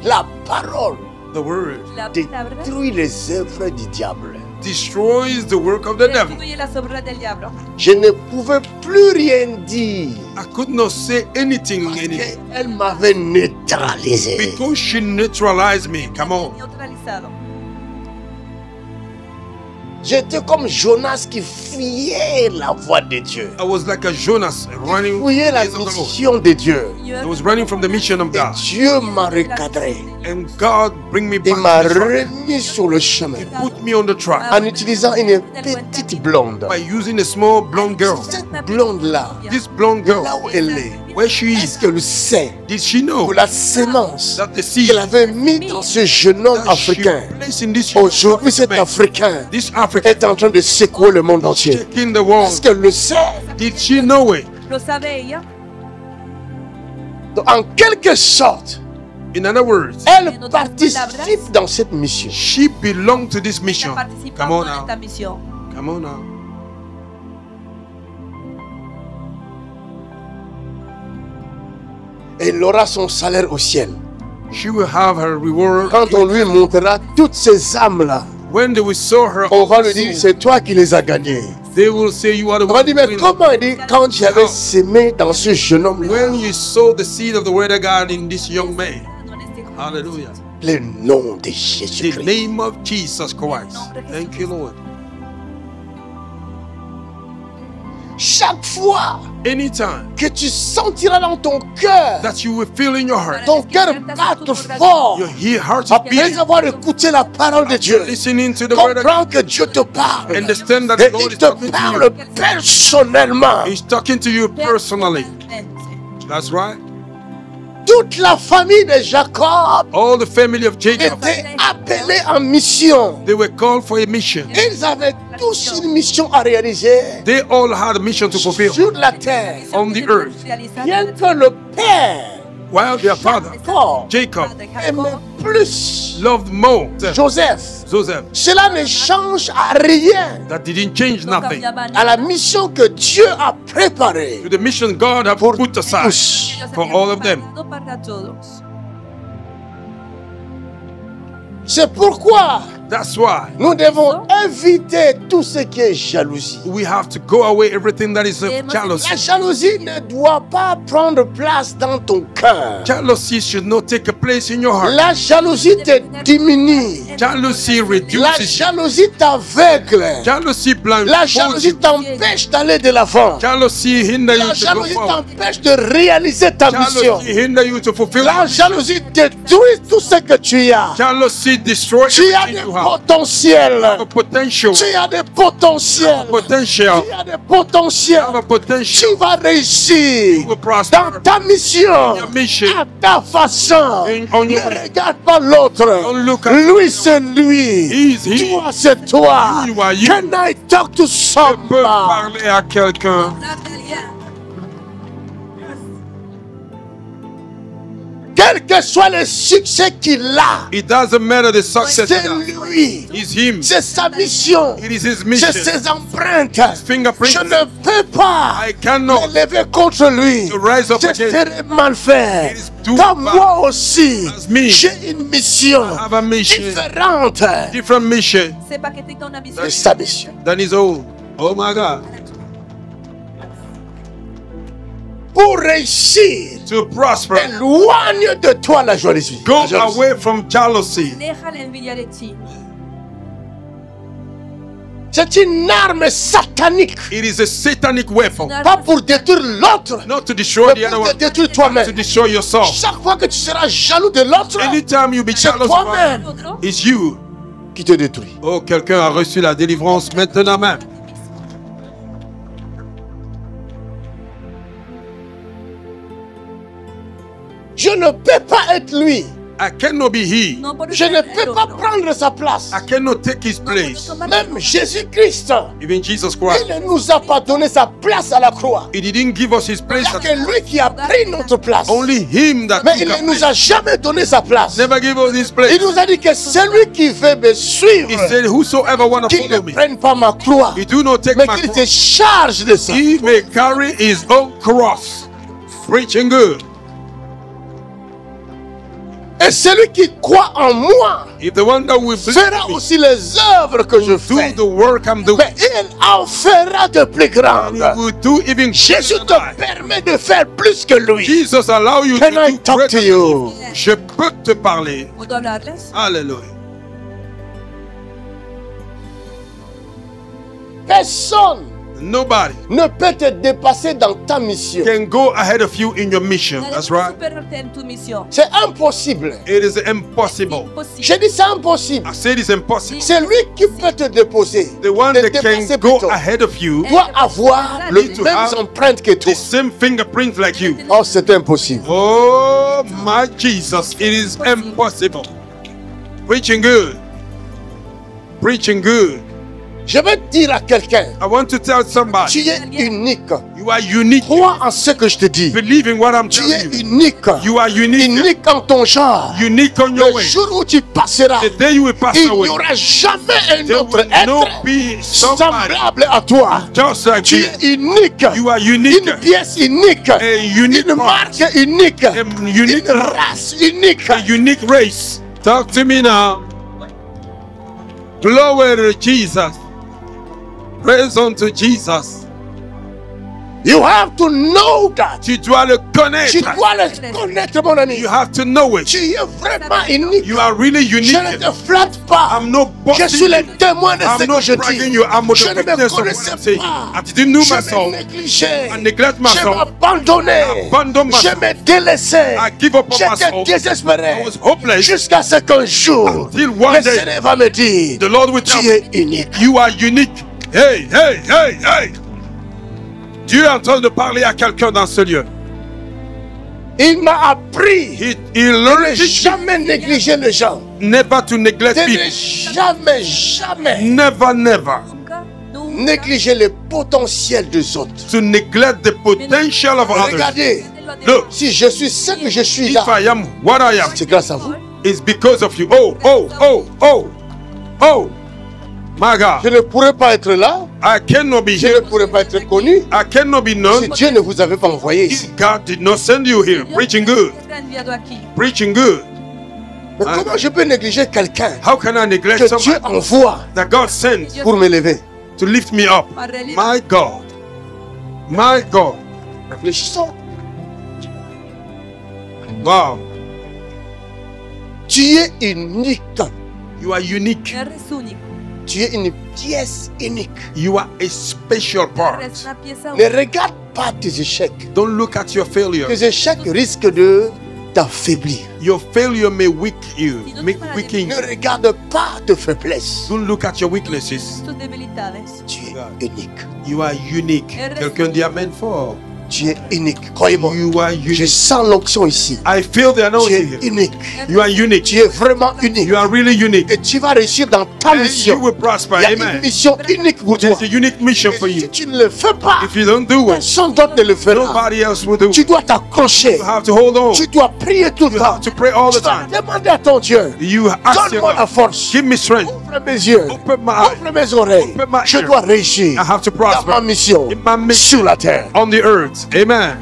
La parole The word La palabra détruit les œuvres du diable. destroys the work of the devil. destruye las obras del diablo. Je ne pouvais plus rien dire I could not say anything parce anymore qu'elle m'avait neutralisé. because she neutralized me. Come on. Neutralizado. J'étais comme Jonas qui fuyait la voix de Dieu. I was like a Jonas running Fuyait la the ways of the Lord. mission de Dieu. I was running from the mission of Et God. Dieu m'a recadré. And God bring me Il back m'a to the track. remis sur le chemin Put me on the track en utilisant une petite blonde. by using a small blonde girl. Cette blonde-là, This blonde girl, là où elle est, where she est-ce is, qu'elle sait did she know que la sémence that the seed qu'elle avait mis dans ce jeune homme that she africain, placed in this young aujourd'hui cet man, Africain this African, est en train de secouer le monde entier? shaking the Est-ce world, qu'elle le sait? did she know it? Lo sabe ella. Donc, en quelque sorte, In other words, elle participe dans cette mission. she belonged to this mission. Ella participa Come on en esta now. misión. Come on now. Et elle aura son salaire au ciel. She will have her reward. Quand on lui montrera toutes ces âmes-là, When they will saw her, on va lui dire, c'est toi qui les as gagnées. they will say you are the On va one. dire, mais who win. comment il dit, quand j'avais sémé dans ce jeune homme-là, When you sow the seed of the word of God in this young man. No en este joven. Hallelujah. le nom de The Jésus-Christ. name of Jesus Christ. Thank you, Lord. Chaque fois Anytime que tu sentiras dans ton cœur, that you will feel in your heart, ton cœur batte fort, your heart après beating, avoir écouté la parole de Dieu, listening to the word of God, comprends que Dieu te parle. understand that the Et Lord il is te talking to parle you. personnellement. He's talking to you personally. Personalmente. That's right. Toute la famille de Jacob All the family of Jacob, était appelée en mission. they were called for a mission. Ils avaient tous une mission à réaliser They all had a mission to fulfill sur la terre. on the earth. Bien que le Père, While their father, Jacob, aimait plus loved more Joseph, Joseph. cela ne change à rien That didn't change No nothing cambiaba à la nada. mission que Dieu a préparée to the mission God have pour put aside tous. Ellos for habían all of them. preparado para todos. C'est pourquoi That's why nous devons éviter tout ce qui est jalousie. we have to go away everything that is of La La jealousy. jalousie ne doit pas prendre place dans ton cœur. Jealousy should not take a place in your heart. La jalousie te diminue. Jealousy La reduces you. jalousie t'aveugle. Jealousy La blindfolds jalousie you. t'empêche d'aller de l'avant. Jealousy hinder La you to go jalousie forward. t'empêche de réaliser ta mission. Jealousy hinder you to fulfill La your mission. jalousie détruit tout ce que tu as. Jealousy destroys Tu as everything des you have. potentiels. Have a potential. Tu as des potentiels. Potential. Tu as des potentiels. Have a potential. Tu vas réussir You will prosper. dans ta mission, your mission. à ta façon. On Ne your- regarde pas l'autre. Don't look at Lui, c'est lui. He's he. Toi, c'est toi. You are you. Can I talk to Je peux somebody? parler à quelqu'un. Quel que soit le succès qu'il a, It doesn't matter the success. c'est he has. lui. It's him. C'est sa mission. It is his C'est mission. ses empreintes. Fingerprints. Je ne peux pas I cannot me lever contre lui. to rise up Je against. serai mal fait. It is too Comme bad. moi aussi, As me. j'ai une mission I have a mission. différente Different mission Sepa que tenga una visión de sa mission. than his own. Oh my God. Pour réussir, To prosper, éloigne de toi la jalousie. go La jalousie. away from jealousy. deja la envidia de ti. C'est une arme satanique. It is a satanic weapon. Pas pour détruire l'autre, Not to destroy the mais other pour one, te détruire to toi-même. destroy yourself. Chaque fois que tu seras jaloux de l'autre, Anytime you be c'est jealous toi-même of one, it's you. qui te détruit. Oh, quelqu'un a reçu la délivrance maintenant même. Je ne peux pas être lui. I cannot be he. No por Je ne ser peux el pas otro. prendre sa place. I cannot take his No puedo place. tomar Même Jésus-Christ, Even Jesus Christ. il ne nous a pas donné sa place à la croix. He didn't give us his Il place. n'y a que lui qui a pris notre place. Only him that Mais took il our ne nous place. a jamais donné sa place. Never give us his place. Il nous a dit que celui qui veut me He suivre, said, whosoever want to qu'il ne follow me, prenne pas ma croix, he do not take mais my qu'il cross. se charge de ça. He may carry his own cross. Preaching good. Et celui qui croit en moi If the one that will fera believe me aussi les œuvres que je do fais. the work I'm doing, Mais il en fera de plus and grandes. he will do even Jésus greater te than I. permet de faire plus que lui. Jesus allow you Can to I do talk greater to you? than him. Je peux te parler. ¿Puedo hablarles? Alléluia. Personne Nobody ne peut te dépasser dans ta mission. can go ahead of you in your mission. Nadie That's puede right. superarte en tu misión. C'est impossible. It is impossible. Imposible. J'ai dit c'est impossible. I said it's impossible. C'est lui qui peut te déposer. The one Te that can dépasser go plutôt. ahead of you, Doit avoir le Need to même have empreinte que toi. the same fingerprint like you. Oh, c'est impossible. Oh my Jesus, it is impossible. Preaching good. Preaching good. Je veux dire à quelqu'un, I want to tell somebody, tu es unique. you are unique. Crois en ce que je te dis. Believe in what I'm Tu telling es you. unique. You are unique. Unique en ton genre. Unique on your Le way. jour où tu passeras, The day you will pass il n'y away, aura jamais un there autre will not être be somebody semblable à toi. just like Tu you. es unique. You are unique. Une pièce unique. A unique Une part. marque unique. A unique Une part. race unique. A unique race. Talk to me now. Glory to Jesus. Praise unto Jesus. You have to know that. Tu dois le Tu connaître. dois le connaître, mon ami. You have to know it. Tu es vraiment unique. You are really Je unique. ne te flatte pas. I'm not Je suis boasting le you. témoin de ce I'm que not je bragging dis. you. I'm the Je ne me witness of what I'm connaissais saying. pas. I didn't know Je me myself. négligeais. I neglect Je myself. m'abandonnais. Abandon Je myself. me délaissais. I give up on J'étais myself. désespéré. I was hopeless. Jusqu'à ce qu'un jour, Until one le day, Seigneur va me dire, the Lord will tell tu me, es unique. you are unique. Hey, hey, hey, hey. Dieu est en train de parler à quelqu'un dans ce lieu. Il m'a appris He de learned ne teach jamais négliger les gens. never to neglect De ne people. jamais Never, never Nunca, nunca. négliger le potentiel des autres. to neglect the potential of others. Regardez, Look, si je suis ce que je suis if là, I am what I am, c'est grâce à vous. it's because of you. Oh, oh, oh, oh, oh. My Je God, ne pourrais pas être là, I cannot be je ne here. pourrais pas être connu I cannot be si known Dieu ne vous avait pas envoyé ici. if God did not send you here. Preaching good. Dios te ha enviado aquí. Preaching good. Mais comment je peux négliger quelqu'un How can I neglect que Dieu somebody envoie that God sends pour m'élever? to lift me up? My God. My God. Réfléchissons. Wow. Tu es unique. You are unique. Eres único. Tu es une pièce unique. You are a special part. Eres una pieza Ne única. regarde pas tes échecs. Don't look at your failure. Tes échecs risquent de t'affaiblir. Your failure may weaken Ne you. regarde pas tes faiblesses. Don't look at your weaknesses. Tus debilidades. Tu es unique. You are unique. Quelqu'un dit amen fort. Tu es unique. Croyez-moi. You are Je unique. sens l'onction ici. I feel the Tu es anointing here. unique. You are unique. Tu es vraiment unique. You are really unique. Et tu vas réussir dans ta And you mission. will prosper. Il y a une Amen. mission unique pour toi. There's a unique mission for Et you. si tu ne le fais pas, If you don't do it, personne d'autre ne le fera. nobody else will do Tu it. dois t'accrocher. You have to hold on. Tu dois prier tout le You temps. have to pray all Tu the dois time. demander à ton Dieu. You ask Donne-moi la Him, force. give me strength. Ouvre mes yeux. Open my eyes. Ouvre mes oreilles. Open my Je ears. dois réussir I have to dans ma prosper mission in my mission sur la terre. on the earth. Amen.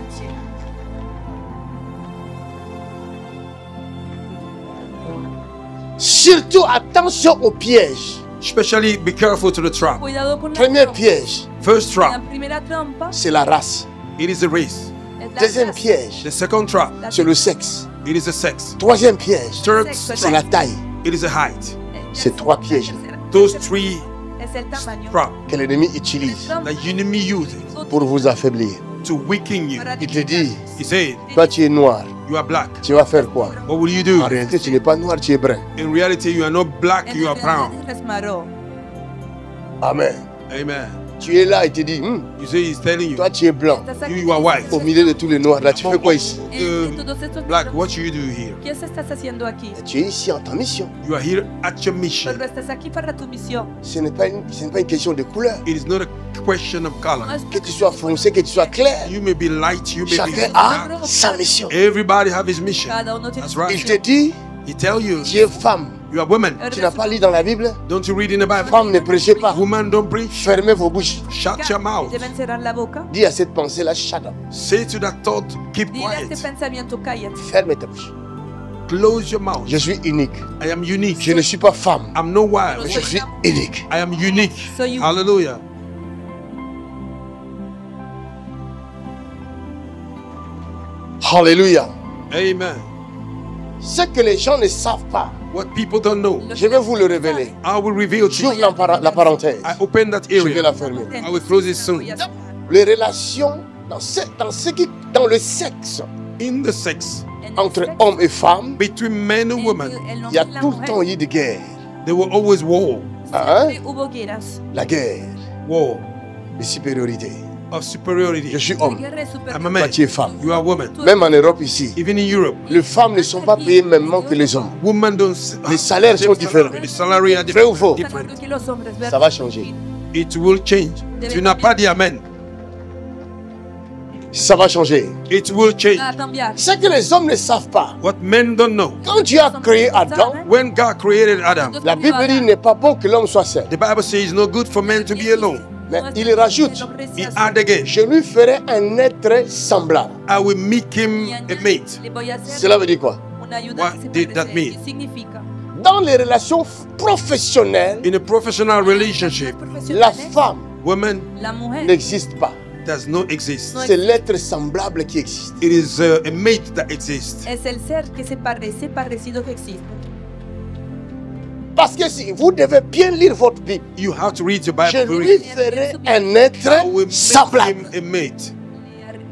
Surtout attention aux pièges. Especially be careful to the trap. Cuidado con la Premier trampa. piège, First La trap, primera trampa c'est la race. it is a race. es la Deuxième raza. piège, The second trap, La c'est le sexe. it is a sex. Troisième piège, Third c'est la trap, taille. it is a height. C'est trois pièges Those three Es el tamaño. traps que l'ennemi utilise that enemy uses pour vous affaiblir. to weaken you. Il te dit, He said, toi tu es noir, you are black. tu vas faire quoi? What will you do? En réalité, tu n'es pas noir, tu es brun. In reality, you are not black, you are brown. Eres marrón. Amen. Amen. Tu es là et tu dis, You say he's telling you, toi tu es blanc. Estás aquí. you are white. Au milieu de tous les noirs, là, tu fais quoi ici? Entre todos estos Black, negros, what you do here? ¿Qué estás haciendo aquí? Tu es ici en ta mission. You are here at your mission. Pero estás aquí para tu misión. Ce n'est pas une question de couleur. It is not a question of No color. es Que tu sois foncé, que tu sois clair. You may be light, you may be Chacun dark. a sa mission. Everybody have his mission. cada uno tiene That's su right. Il te dit, He tell you, tu es femme. you are woman. Tu n'as pas lu dans la Bible? Don't you read in the Bible? Femme, ne prêchez pas. Woman, don't preach. Fermez vos bouches. Shut your mouth. Deben cerrar la boca. Dis à cette pensée-là, shut up. Say to that thought, keep Dile a este quiet. pensamiento, cállate. Ferme ta bouche. Close your mouth. Je suis unique. I am unique. Je ne suis pas femme. I'm no wild. Je suis unique. I am unique. Soy unique. Hallelujah. Alléluia. Amen. Ce que les gens ne savent pas, What people don't know, je vais vous le révéler. I will reveal to you. J'ouvre la parenthèse. I open that Je vais la area. fermer. I will close it soon. Les relations dans le sexe In the sex entre hommes et femmes, between men and women, il y a tout le temps eu de guerre. there were always war. Hein? Hubo guerras. La guerre War de supériorité. of Je superiority. suis homme. Guerra de super- I'm a Toi, man. tu es femme. You are a woman. Même en Europe ici, Even in Europe, les femmes ne sont pas payées mêmement que les hommes. women don't. Les salaires sont différents. The salary are Vrai ou faux? different. Que los hombres, Ça ¿verdad? va changer. It will change. Tu n'as pas dit amen. Ça va changer. It will change. Va a cambiar. Ce que les hommes ne savent pas, What men don't know. quand Dieu a créé Adam, When God created Adam, la Bible dit qu'il n'est pas bon que l'homme soit seul. the Bible says it's not good for men to be alone. Mais il rajoute, He add again, je lui ferai un être semblable. I will make him a mate. Le voy a hacer Cela veut dire quoi? una ayuda What que se did that parece. mean? ¿Qué significa? Dans les relations professionnelles, In a professional relationship, la femme woman La mujer n'existe pas. does not exist. No C'est l'être semblable qui existe. It is a mate that exists. es el ser que se parece, parecido que existe. Parce que si vous devez bien lire votre Bible, You have to read your je Bible. lui ferai un être I will make semblable. him a mate.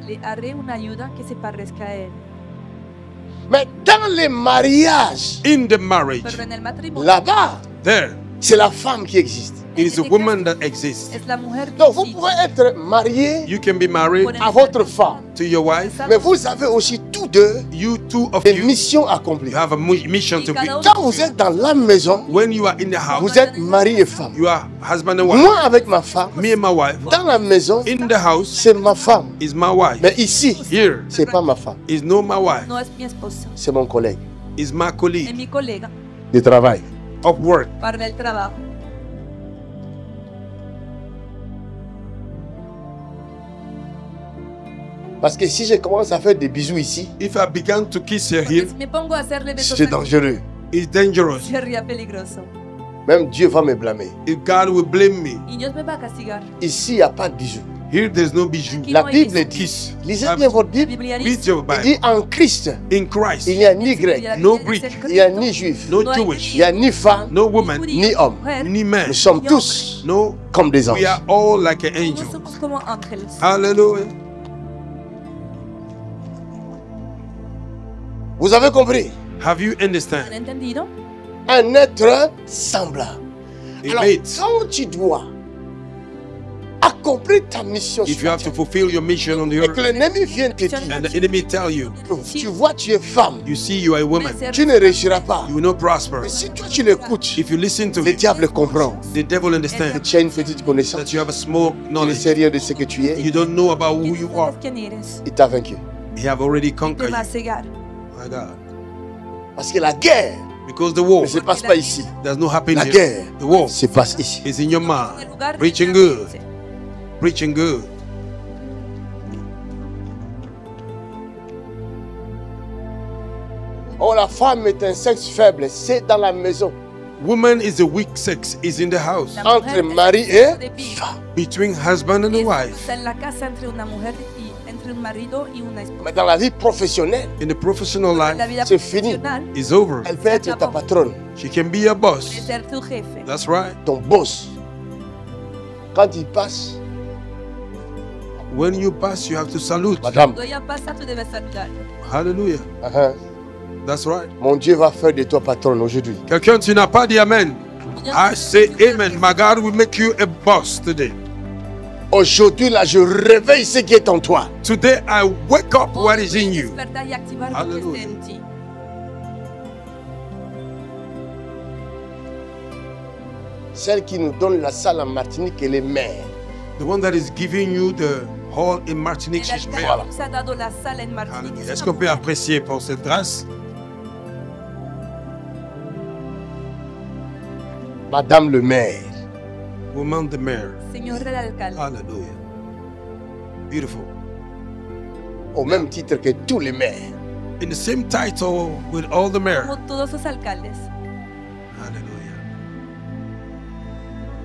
Le haré una ayuda que se parezca a él. Mais dans les mariages, In the marriage, Pero en el matrimonio là-bas, there, c'est la femme qui existe. it is a woman that exists. es la mujer que Donc vous existe. pouvez être marié You can be married à votre femme, to your wife. mais vous avez aussi tous deux You two of des you, missions accomplies. you have a mission to be. Quand vous êtes dans la maison, When you are in the house, vous êtes mari et femme. you are husband and wife. Moi avec ma femme, Me and my wife. dans la maison, In the house c'est ma femme. is my wife. Mais ici, Here c'est pas ma femme, is not my wife. No es mi esposa, c'est mon collègue Is my es colleague mi colega de travail. of work. para el trabajo. Parce que si je commence à faire des bisous ici, If I began to kiss her Porque here, si me pongo a hacerle besos c'est aquí, dangereux. It's dangerous. Sería peligroso. Même Dieu va me blâmer. If God will blame me. Y Dios me va a castigar. Ici, il n'y a pas de bijoux. Here there's no bijou. Aquí La no hay Bible bijoux. dit, lisez bien votre La Bible, Biblia Read dice, your il Bible. dit en Christ, In Christ, il n'y a ni grec, no Greek, il n'y a ni juif, no no hay Jewish, il n'y a ni femme, no woman, ni homme. ni man. Nous sommes tous No, comme des we anges. are all like an Todos angel. somos como ángeles. Hallelujah. Vous avez compris? Have you ¿Han understand? entendido? Un être semblable. A Alors, mate. quand tu dois accomplir ta mission If sur you la have to terre, fulfill your mission on the et que earth, l'ennemi vienne te dire, and the enemy tell you, tu vois, tu es femme, you see you are a woman, tu ne réussiras pas. you will not prosper. Mais si toi tu l'écoutes, If you listen to le him, diable comprend the devil que understands tu as une petite that connaissance. you have a small Tu ne knowledge. sais rien de ce que tu es. You don't know about who you are. ¿Sabes quién eres? Il t'a vaincu. He have already Te conquered va a you. cegar. My God. Parce que la guerre Because the war ne se passe pas ici. does not happen La here. guerre The war se passe ici. is in your En el mind. lugar Preaching de good. la Preaching good. Oh, la femme est un sexe faible, c'est dans la maison. Woman is a weak sex, is in the house. La Entre mujer es mari el et sexo débil. femme. Between husband and a Eso wife. está en la casa entre una mujer y entre un marido y una esposa. Mais dans la vie professionnelle, In the professional La life, vida c'est fini. profesional is over. elle peut être ta patronne, She can be a boss. puede ser tu jefe. That's right. ton boss. Quand il passe, When you pass, you have to salute. madame, Cuando ella pasa, tú debes saludar. Hallelujah. That's right. mon Dieu va faire de toi patronne aujourd'hui. Quelqu'un, tu n'as pas dit Amen. I say Amen. My God will make you a boss today. Aujourd'hui, là, je réveille ce qui est en toi. Today, I wake up what is in you. Despertar y activar lo que Aleluya. está en ti. Celle qui nous donne la salle en Martinique, elle est mère. The one that is giving you the hall in Martinique, El she's alcalde male. nos ha dado la sala en Martinique. Hallelujah. Es Est-ce una qu'on peut mujer. apprécier pour cette grâce? Madame le maire. Woman the mayor. Señor del alcalde. Hallelujah. Beautiful. Au même titre que tous les maires. In the same title with all the mayor. Como todos los alcaldes. Hallelujah.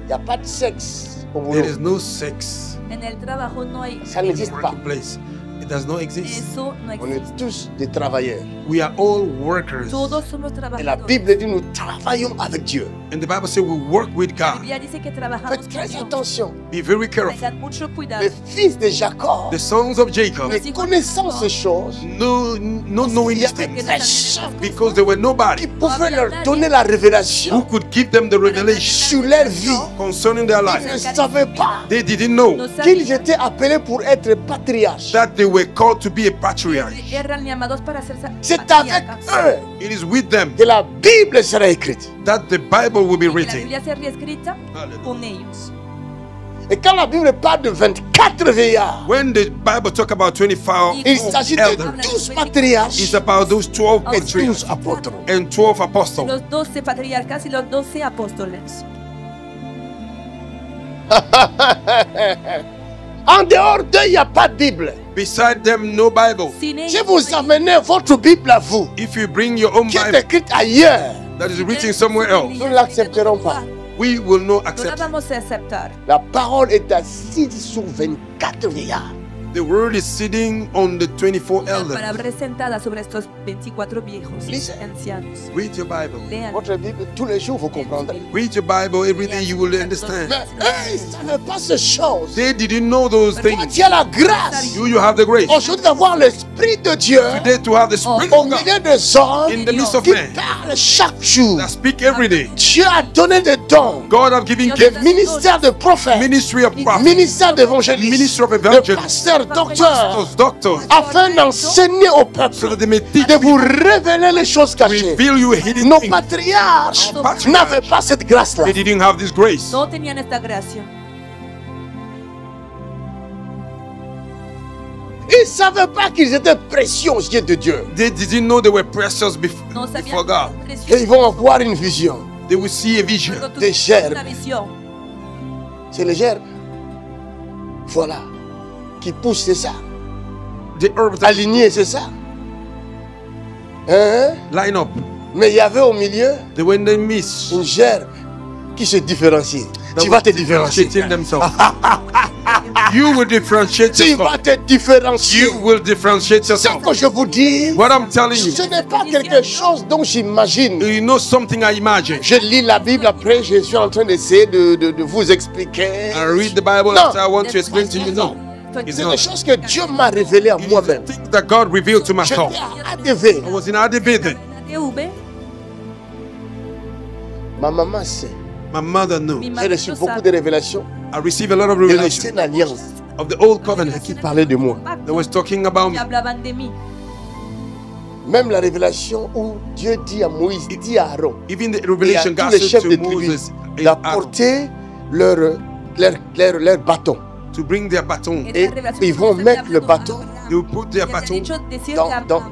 Il n'y a pas de sexe au There boulot. is no sex En el trabajo no hay. Ça n'existe pas. workplace. It does not exist. Eso no On existe. est tous des travailleurs. We are all workers. Todos somos Et la trabajadores. Bible dit nous travaillons avec Dieu. And the Bible says we work with La God. Biblia dice que trabajamos Faites con très Dios. attention. Be very careful. Tengan mucho cuidado. Les fils de Jacob, The sons of Jacob, ne connaissant ces choses, no knowing il y these avait things personne because there were qui nobody pouvait leur donner la who révélation could give them the revelation sur leur vie. concerning their Ils ne life. savaient pas They didn't know No qu'ils sabían étaient appelés pour être patriarches. that they were called to be a patriarch. que eran llamados para ser C'est avec patriarcas. eux It is with them que la Bible sera écrite. that the Bible will be Que la written. Biblia sería escrita Hallelujah. con ellos. Et quand la Bible parle de 24 vieillards, When the Bible talk about 24 il s'agit de elders, 12 patriarches it's about those 12 et patriarchs 12 apôtres. and 12 apostles. Los 12 patriarcas y los 12 apóstoles. En dehors d'eux, il n'y a pas de Bible. Beside them, no Bible. Sin ellos, Si vous amenez votre Bible à vous, If you bring your own qui est Bible écrite ailleurs, that is written somewhere else, nous ne l'accepterons pas. we will not No la accept it. vamos a aceptar. La parole est assise sur 24 vieillards. The word is sitting on the 24 La elders. palabra es sentada sobre estos 24 viejos Listen. ancianos. Read your Bible. Lean. Votre Bible, tous les jours, vous comprendrez. Read your Bible every day, you will understand. Mais eux, ils ne savaient pas ces choses. They didn't know those Toi, things. tu as la grâce You have the grace. aujourd'hui d'avoir l'Esprit de Dieu Today to have the Spirit au of God milieu des hommes in the midst of qui men parlent chaque jour. that speak every day. Dieu a donné des dons, God have given des gifts, ministères de prophètes, ministry of prophets, ministère d'évangélistes, ministry of de evangelists, pasteurs, docteurs, doctors, afin d'enseigner au so peuple, that they may teach de vous révéler les choses cachées. reveal you hidden Nos things. patriarches Our patriarchs, n'avaient pas cette grâce-là. they didn't have this grace. No tenían esta gracia. Ils ne savaient pas qu'ils étaient précieux aux yeux de Dieu. They didn't know they were precious No before sabían God. que eran Et preciosos. ils vont avoir une vision. They will see a vision. Luego tú des tienes gerbes. una visión. C'est les gerbes. Voilà. Qui poussent, c'est ça. The herbs that Aligné, c'est ça. Hein? line up. Mais il y avait au milieu They were in the midst. une gerbe qui se différencie. That Tu vas were te différencier. differentiating themselves. You will differentiate Tu yourself. vas te différencier. You will differentiate C'est ce yourself. que je vous dis. What I'm telling you, Ce n'est pas quelque chose dont j'imagine. you know something I imagine. Je lis la Bible, après je suis en train d'essayer de vous expliquer. I read the Bible No. after I want to explain to you. No, it's C'est not. des choses que Dieu m'a révélées à moi-même. Things that God revealed to J'étais myself. à ADV. I was in ADB then. ADV, Ma maman sait. My mother knew. mi J'ai reçu marido beaucoup sabe. de révélations I received a lot of de revelation l'ancienne alliance of the old covenant qui parlait de moi. that was talking about Y me. hablaban de mí. Même la révélation où Dieu dit à Moïse, dit à Aaron, Even the et à revelation tous God les said chefs to de tribu Moses and Aaron d'apporter leur bâton. to bring their baton. Et ils vont mettre le bâton They will put their baton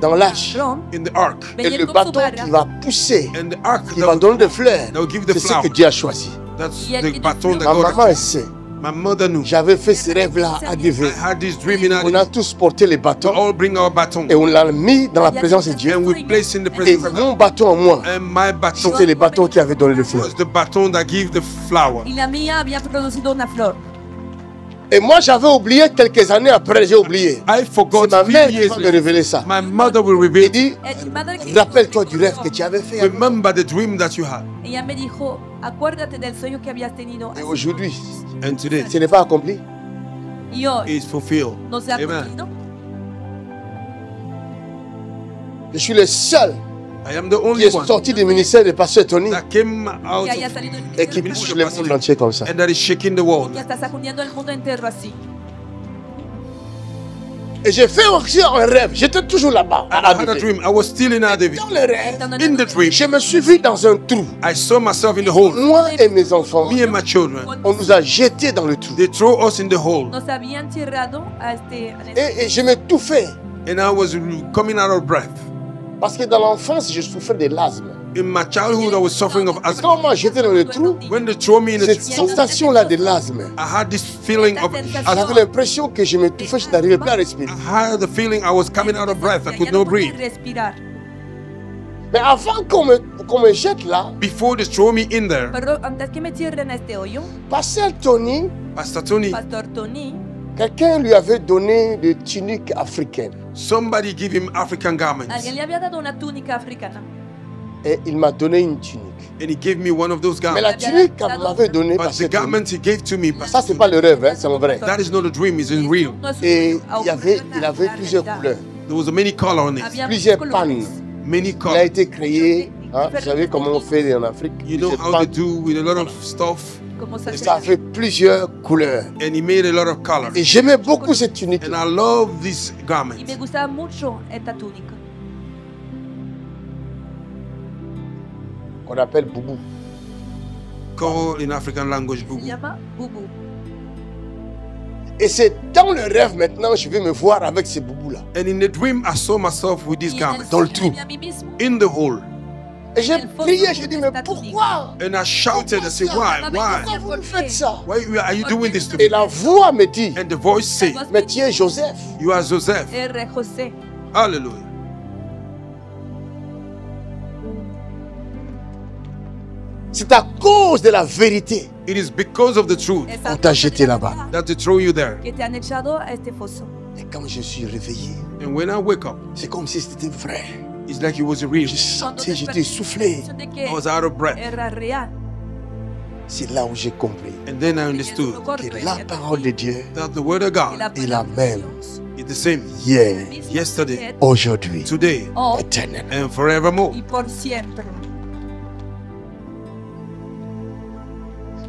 dans l'arche. in the ark. Et le bâton qui va pousser, And the ark qui va donner des fleurs, that will give the c'est ce flower. que Dieu a choisi. That's the baton that Ma God maman had. elle sait. My mother knew. J'avais fait ce rêve-là à I ADV. had this dream in On a ADB. tous porté les We bâtons all bring our baton et on l'a mis dans la présence de Dieu. and we place in the Et presence of God. mon bâton en moi, And my baton c'était les bâtons qui avaient donné les fleurs. was the baton that gave the flower. Y la mía había producido una flor. Et moi, j'avais oublié quelques années après, j'ai oublié. I forgot C'est ma few mère qui years va me later. révéler ça. My mother will Elle reveal. dit, Mi madre que- rappelle-toi du rêve que tu avais fait. Remember the dream that you had. Ella me dijo, acuérdate del sueño que habías tenido. Et aujourd'hui, And today ce n'est pas accompli. Y hoy is fulfilled. no se ha Amen. cumplido. Je suis le seul I am the qui only est one sorti du ministère de Pasteur Tony that came out Que haya of, salido et qui touche le monde entier comme ça. and that is shaking the world. que está sacudiendo el mundo entero así. Et j'ai fait aussi un rêve. J'étais toujours là-bas. And I had a dream. I was still in ADV. Dans le rêve, In the dream, je me suis vu dans un trou. I saw myself in the hole. Moi et mes enfants, Me and my children. on nous a jetés dans le trou. They throw us in the hole. Nos habían tirado a este... Et je m'étouffais. And I was coming out of breath. Parce que dans l'enfance, je souffrais de l'asthme. In my childhood, I was suffering of Et asthma. quand on m'a jeté dans le trou, When they throw me in the cette sensation-là de l'asthme, I had this feeling of j'avais asthma. l'impression que je m'étouffais, je n'arrivais plus à respirer. I had the feeling I was coming out of breath. I could not breathe. respirar. Mais avant qu'on me jette là, Before they throw me in there, Pero antes que me cierren a este hoyo, Pasteur Tony, Pastor Tony, Pastor Tony, quelqu'un lui avait donné des tuniques africaines. somebody give him African garments. alguien le había dado una túnica africana. Et il m'a donné une tunique. And he gave me one of those Mais la garments. tunique qu'elle m'avait donnée, But the Pasteur Tony, garment he gave to me, ça c'est pas le rêve, hein, c'est en vrai. that is not a dream, it's in real. No es un Et sueño, il avait plusieurs couleurs, There was a many color on it. Había plusieurs muchos pannes. colores. Many Il a color. été créé, hein, vous savez comment on fait en Afrique, You know plusieurs how they pannes. do with a lot of stuff. Como Et se ça a fait plusieurs couleurs. And he made a lot of color. Et j'aimais beaucoup cette tunique. And I love this garment. Y me gustaba mucho esta túnica. Qu'on appelle boubou. Called in African language, Se bubu. llama Bubu. Et c'est dans le rêve maintenant, je vais me voir avec ces boubous-là. And in the dream, I saw myself with this Y en el garment Dans le sueño trou. vi a mí mismo. in the hole. Et j'ai prié, j'ai dit, mais pourquoi? And I shouted and said, Why? Pourquoi Why? vous me faites ça? Why are you doing this to Et me? la voix me dit, And the voice said, mais tu es Joseph. You are Joseph. R. José. Hallelujah. C'est à cause de la vérité It is because of the truth Es On a t'a causa jeté de la là-bas. verdad that they throw you there. que te han echado a este foso. Et quand je suis réveillé, And when I wake up, c'est comme si c'était vrai. it's like it was real. Je Cuando sentais, j'étais desperté, essoufflé. de I que was out of breath. era real. C'est là où j'ai compris And then I understood que la parole de Dieu that the word of God est la même is the same hier, yesterday, aujourd'hui, today, hoy éternellement. and forevermore. y por siempre.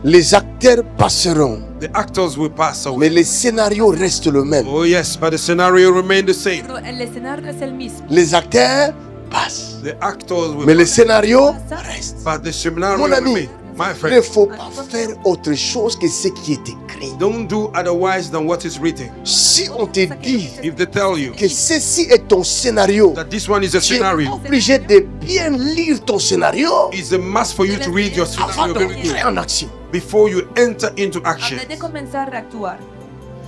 Les acteurs passeront, The actors will pass mais away. les scénarios restent le même. Oh, yes, but the scenario remained the same. Pero el escenario es el mismo. Les acteurs passent, The actors will mais le pass, scénario reste. but the scenario Mon ami, remains. My il ne friend, faut pas faire autre chose que ce qui est écrit. don't do otherwise than what is written. Si on te dit If they tell you que ceci est ton scénario, that this one is a tu es scenario, obligé de bien lire ton scénario it's a must for you to read your avant scenario very d'entrer good en action. before you enter into action, Antes de comenzar a actuar.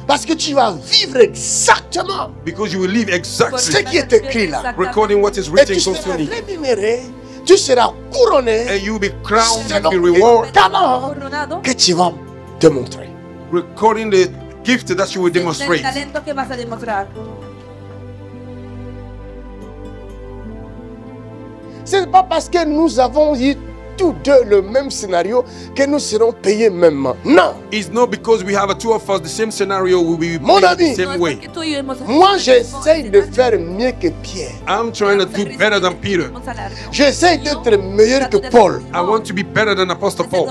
Parce que tu vas vivre exactement because you will live ce exactly qui est écrit là. recording what is Et written tu seras concerning. rémunéré, tu tu seras couronné and you will be crowned and selon be le rewarded talent Coronado que tu vas démontrer. according to the gift that you will del demonstrate. talento que vas a demostrar. Ce n'est pas parce que nous avons eu tous deux le même scénario que nous serons payés mêmement. Non. It's not because we have two of us the same scenario, we will be Mon paid ami. the No same es way. porque tú y yo hemos Moi, j'essaye de faire mieux que Pierre. I'm trying to do better than Peter. J'essaye d'être meilleur que Paul. I want to be better than Apostle Paul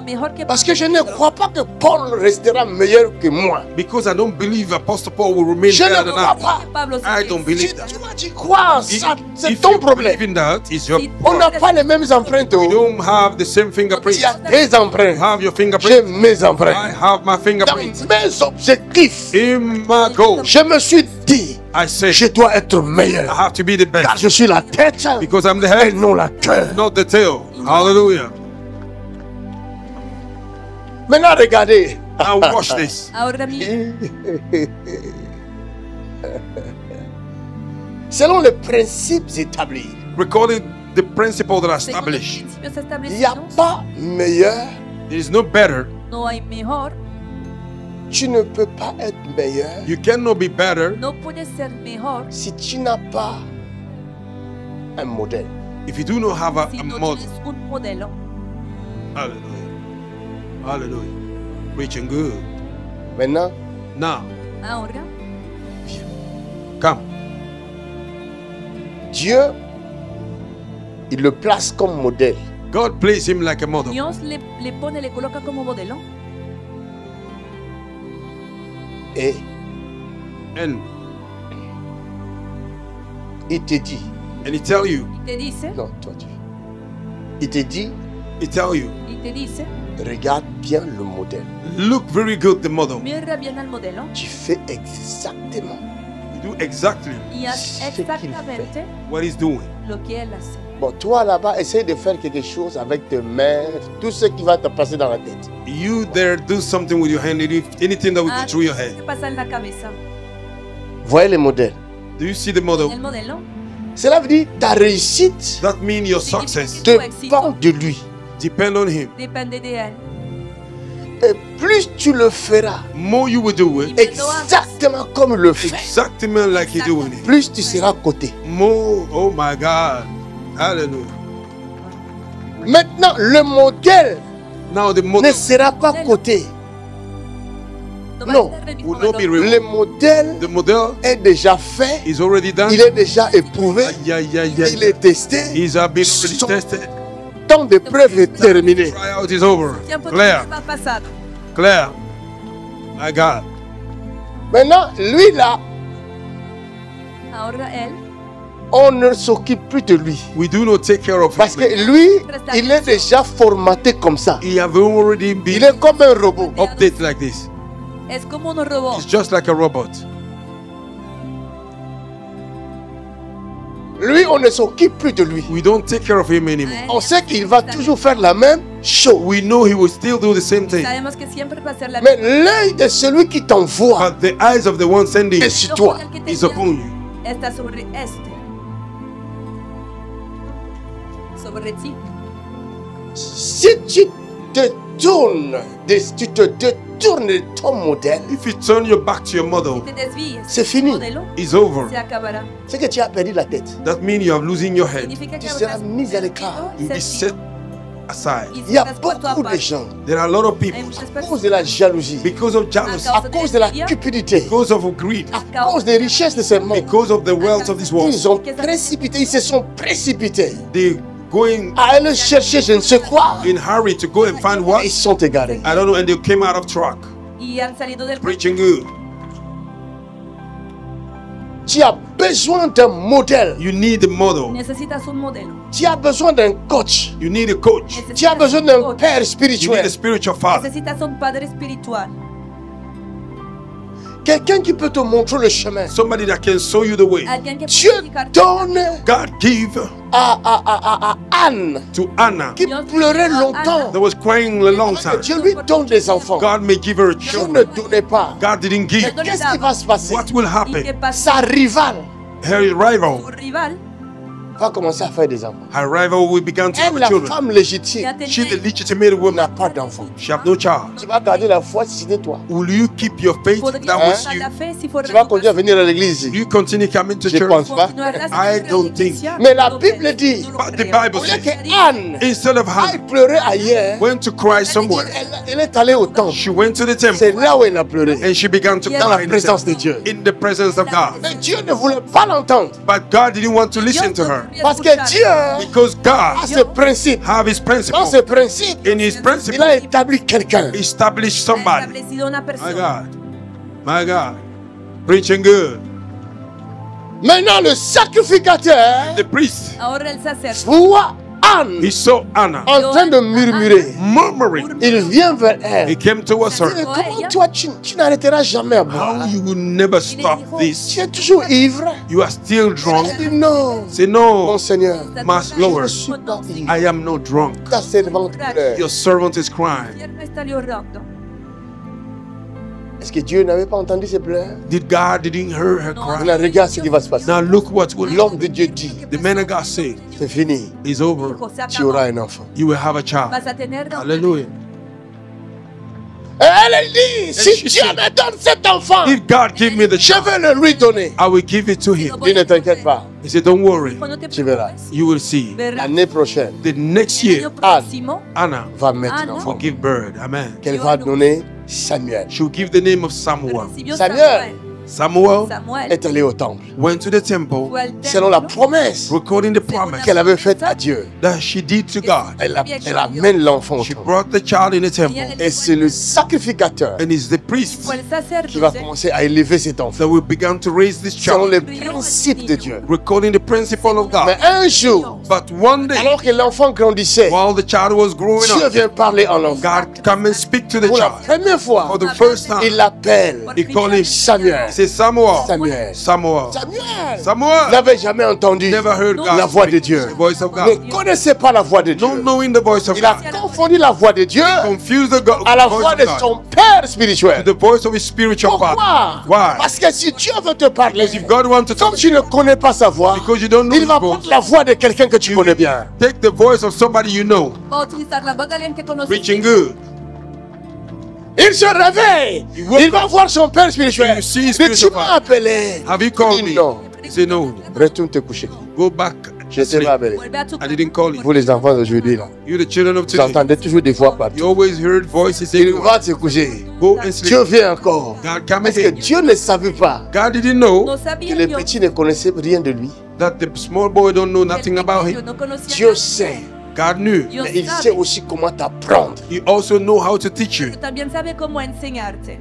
Parce que je ne crois pas que Paul restera meilleur que moi. because I don't believe Apostle Paul will remain Je better ne than crois us. pas. Pablo, I don't Si believe that. tu vas y croire, ça, c'est If ton you problème. believe in that, it's your On n'a pas les mêmes empreintes. You don't have the same fingerprints. Il y a des empreintes. You have your J'ai fingerprints. mes empreintes. I have my Dans fingerprints. mes objectifs, In my goal, je me suis dit, I said je dois être I meilleur. have to be the Car best je suis la tête because I'm the et head, non la queue. not the tail. Hallelujah. Maintenant, regardez. Now watch this. Ahora mira, Selon les principes établis, Recording the principle that I según los established, principios il n'y a establecidos, pas meilleur. there is no better. no hay mejor, Tu ne peux pas être meilleur You cannot be better no puedes ser mejor si tu n'as pas un modèle. if you do not have a si no model. tienes un modelo. Hallelujah. Hallelujah. Preaching good. Maintenant, Now, Ahora, come. Dieu, il le place comme modèle. God placed him like a model. Dios le coloca como modelo Et And il te dit, he tell you, y te dice, non, toi tu. Il te dit, he tell you, regarde bien le modèle. look very good the model. mira bien al modelo Tu fais exactement You do exactly y haz Ce qu'il exactamente what he's doing. lo que él hace. Bon, toi là-bas, essaye de faire quelque chose avec tes mains, tout ce qui va te passer dans la tête. You there do something with your hand, anything that will go Haz through your lo head. que pasa en la cabeza. Voyez le modèle. Do you see the model? El modelo Cela veut dire ta réussite That means your success dépend de lui. depend on him. depende de él. Et plus tu le feras More you will do it, exactement comme il le fait, exactly like he doing it. plus tu seras coté. More, oh my God. Hallelujah. Maintenant, le modèle Now the ne model sera pas coté. va No, a ser will not be Le rewarded. modèle The model est déjà fait, is already done. il est déjà éprouvé, Yeah, yeah, yeah. il est testé. He's been already Son tested. temps de preuve est terminé. Tryout is over. tiempo Claire, va pasado. Claire. My God. Maintenant, lui là, Ahora él on ne s'occupe plus de lui. We do not take care of Parce que him. lui, il est déjà formaté comme ça. He have already Il been est comme un robot. updated like this. es como un robot. He's just like a robot. Lui, on ne s'occupe plus de lui. We don't take care of him anymore. On sait qu'il va toujours faire la même chose. We know he will still do the same thing. Sabemos que siempre va a ser la Mais l'œil de celui qui t'envoie But the eyes of the one sending est sur toi. El que te is envía upon you. está sobre sobre ti. Si tu te tournes, tu te détournes de ton modèle, If you turn your back to your Si model, te desvíes c'est del fini. modelo, it's over. se acabará. C'est que tu as perdu la tête. That means you are losing your head. Significa que Tu seras habrás mis à l'écart. You'll be set aside. y Il y a serás puesto beaucoup de aparte. gens, There are a lot of Hay people, muchas à cause personas de la jalousie, because of jealousy, à cause de la cupidité, because of greed, à cause des richesses de ce monde, because of the wealth of this world, ils ont précipité, ils se sont précipités they going à aller chercher je ne sais quoi. in hurry to go and find what? Ils sont égarés. I don't know, and they came out of truck, y han salido del preaching good. Tu as besoin d'un modèle. You need a model. Necesitas un modelo. Tu as besoin d'un coach. You need a coach. Tu as besoin d'un père You need spirituel. a spiritual father. Necesitas un padre espiritual. Quelqu'un qui peut te montrer le chemin. Somebody that can show you the way. Alguien que Dieu puede indicarte. donne God gave à Anne to Anna qui pleurait longtemps. that was crying a long time. Dieu lui donne des enfants. God may give her Dieu ne children. donnait pas. God didn't give. Qu'est-ce qui va se passer? What will ¿Y qué happen? pasa? Sa rivale Her rival Su rival va commencer à faire des enfants. Her rival will begin to Elle, have la children. femme légitime, She, the legitimate woman, n'a pas d'enfant. she have no child. Tu vas garder la foi si c'était toi. Will you keep your faith? Podría That was guardar you. la fe si fuera Tu vas tu continuer à caso. venir à l'église. Do you continue coming to Je church? pense pas. Continuarás I en don't think. iglesia, Mais la no Bible creo, dit, no lo But the creo. Bible Au lieu says, que Anne instead of aille Hannah pleurer ailleurs, went to cry somewhere, elle est allée au temple. she went to the C'est temple là où elle a pleuré. and she began to Dans la cry in the présence de temple, Dieu. in the presence of God. Mais Dieu ne voulait pas l'entendre. But God didn't want to Dios listen to no her quería Parce que escucharla. Dieu because a God ce principe. have His Dans principle. ce principe, In His il principle, a établi quelqu'un. establish Ha somebody. establecido una My persona. God, my God, preaching good. Maintenant, le sacrificateur The priest, Ahora el sacerdote voit Anne he saw Anna en train de murmurer. murmuring. Il vient vers He elle. came towards Mais her. comment toi, tu n'arrêteras jamais à boire? How you will never stop this? Tu es toujours ivre. You are still drunk. Elle dit non, Say mon no, Seigneur. Master Je ne Lord. suis pas ivre. I am not drunk. Ta servante pleure. Your servant is crying. Sierva está llorando. Est-ce que Dieu n'avait pas entendu ses pleurs? Did God didn't hear her cry? Maintenant, regarde ce qui va se passer. Now look what will L'homme de Dieu dit, the man of God say c'est fini. is over. Dijo, se Tu acabó. auras un enfant. You will have a child. Vas a tener dos. Hallelujah. Et elle dit, si she Dieu said, me donne cet enfant, If God give me the je child, vais le lui donner. I will give it to him. Dis, ne t'inquiète pas. He said, don't worry. Dijo, no te Tu verras. preocupes. You will see. Verás. L'année prochaine, The next El year, año próximo, Anna va mettre Ah, non. l'enfant will give birth. Amen. qu'elle va donner Samuel. She will give the name of Samuel. recibió Samuel. Samuel Samuel Est allé au temple. went to the temple, fue al Selon la templo, promesse recording the promise qu'elle avait faite à Dieu, that she did to God. elle amène l'enfant au She temple. brought the child in the temple, Et c'est le sacrificateur and it's the priest fue el qui va sacerdote commencer à élever cet enfant that will begin to raise this selon child, les principes de Dieu. recording the principle of Mais God. un jour, But one day, alors que l'enfant grandissait, while the child was growing Dieu up, vient parler en enfant. God come and speak to the Pour la child. première fois, For the first il time, l'appelle he called him Samuel. Say Samuel. Samuel. Samuel. Samuel Samuel. n'avait jamais entendu Never heard la God voix de speak, Dieu. the voice of God. Ne connaissait pas la voix de Dieu. Not knowing the voice of Il a God. confondu la voix de Dieu Confuse the à la voice voix of de God son Père spirituel. to the voice of his spiritual Pourquoi? father. Why? Parce que si Dieu veut te parler, Because if God wants to comme talk, tu ne connais pas sa voix, because you don't know il his va voice, prendre la voix de quelqu'un que tu connais bien. take the voice of somebody you know, va a utilizar la voz de alguien que conoce. preaching good. Il se réveille. Il voit- Il va voir son Père spirituel. You see his Mais tu spiritual m'as father. appelé. Have you called Il dit me? non. He said no. Retourne te coucher. Go back. Je t'ai pas appelé. Vuelve a tu I didn't call you. Vous les enfants d'aujourd'hui là, You the children of vous today. entendez toujours des voix partout. You always heard voices Il everywhere. va te coucher. Go and Dieu sleep. vient encore. God come Parce que again. Dieu ne savait pas God didn't know No que sabía les Dios petits ne connaissaient rien de lui. that the small boy don't know que el nothing about pequeño him. no conocía Dieu nada. sait. God knew. Dios Mais il sabe, sait aussi comment t'apprendre. He also know how to teach you. pero también sabe cómo enseñarte.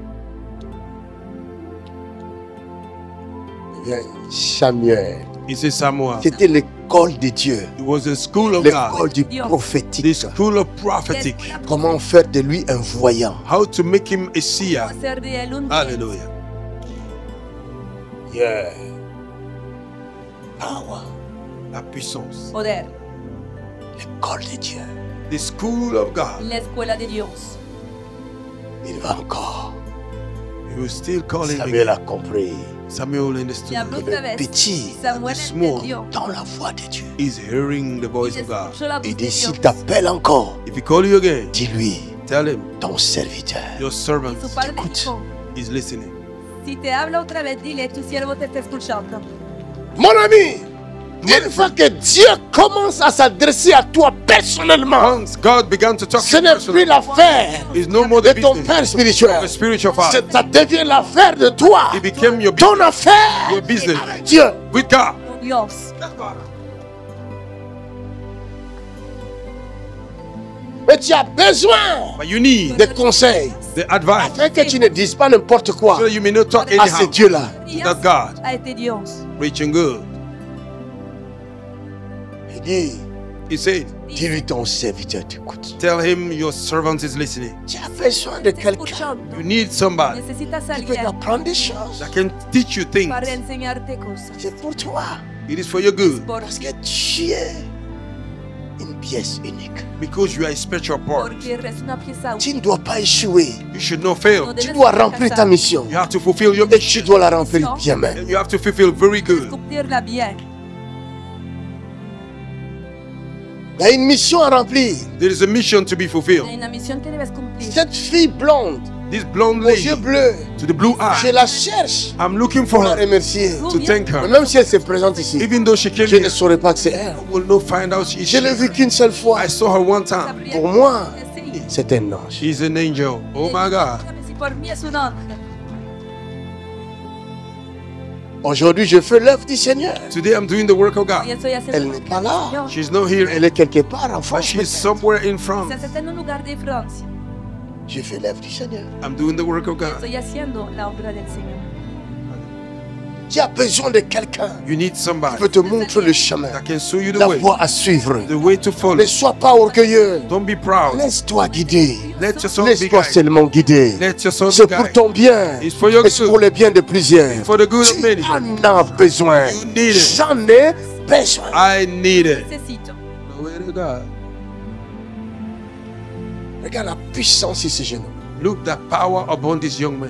Bien, Samuel, He said Samuel. c'était l'école de Dieu, It was the school of God. l'école du Dios. The prophétique. school of prophetic. Comment faire de lui un voyant. How to make him a seer. Hacer de él un Hallelujah. Yeah. Power. La puissance. poder. L'école de Dieu. The school of God. La escuela de Dios. Il va encore. He was still calling Samuel me. a compris Samuel understood Y habló que otra le vez. petit Samuel small. entendió. dans la voix de Dieu. is hearing the voice Y of God. escuchó la voz Il de dit s'il Dios. t'appelle encore, If he call you again, dis-lui, tell him ton serviteur. your Y servant su padre Écoute. dijo, is listening. si te habla otra vez, dile, tu siervo te está escuchando. Mon ami, une fois que Dieu commence à s'adresser à toi personnellement, Once God began to talk ce to you n'est plus personally, l'affaire it's no more de the ton business Père of spirituel. a spiritual father. Ça devient l'affaire de toi, It became your ton business. affaire Your business avec Dieu. with God. Con Dios. Mais tu as besoin But you need de conseils the advice afin que tu ne dises pas n'importe quoi so that you may not talk à ce anyhow. Dieu-là. That God A este Dios. preaching good. Il dit, He said, dis-lui ton serviteur t'écoute. tell him your servant is listening. Tu as besoin de Está quelqu'un escuchando. You need somebody Necesitas qui peut alguien t'apprendre des choses. that can teach you things. para enseñarte cosas. C'est pour toi. It is for your good Por- Parce que tu es une pièce unique. because you are a spiritual part. Porque eres una pieza Tu ne dois pas échouer. You should not fail. No Tu debes dois remplir ta fracasar. mission. You have to fulfill your Et tu mission. dois la remplir bien même. And you have to fulfill very good. Cumplirla bien. Il y a une mission à remplir. There is a mission to be fulfilled. Hay una misión que debes cumplir. Cette fille blonde, This blonde aux yeux lady bleus, to the blue je eye, la cherche I'm looking pour for la her remercier. to thank Mais her. même si elle se présente ici, Even though she came je ne here, saurais pas que c'est elle. I will not find out she is. Je l'ai vue qu'une seule fois. I saw her one time. Pour moi, c'est un ange. She's an angel. Oh my God. Si por mí es un ángel. Aujourd'hui, je fais l'œuvre du Seigneur. Today I'm doing the work of Hoy God. estoy haciendo Elle lo n'est que pas hace là. el Señor. She's not here, Elle est quelque part en but France. she's somewhere in France. Quizás está en un lugar de Francia. Je fais l'œuvre du Seigneur. I'm doing the work of God. Estoy haciendo la obra del Señor. Tu as besoin de quelqu'un You need qui somebody peut te montrer le chemin, that can show you the la way, voie à suivre. the way to follow. Ne sois pas orgueilleux. Don't be proud. Laisse-toi guider. Let your soul be Laisse-toi guided. seulement guider. Let your soul C'est be pour guided. ton bien. It's for your Et c'est pour good. le bien de plusieurs. For the good of Tu many. en as besoin. You need it. J'en ai besoin. I need it. Necesito. Glory to God. Regarde la puissance de ce jeune homme. Look the power upon this young man.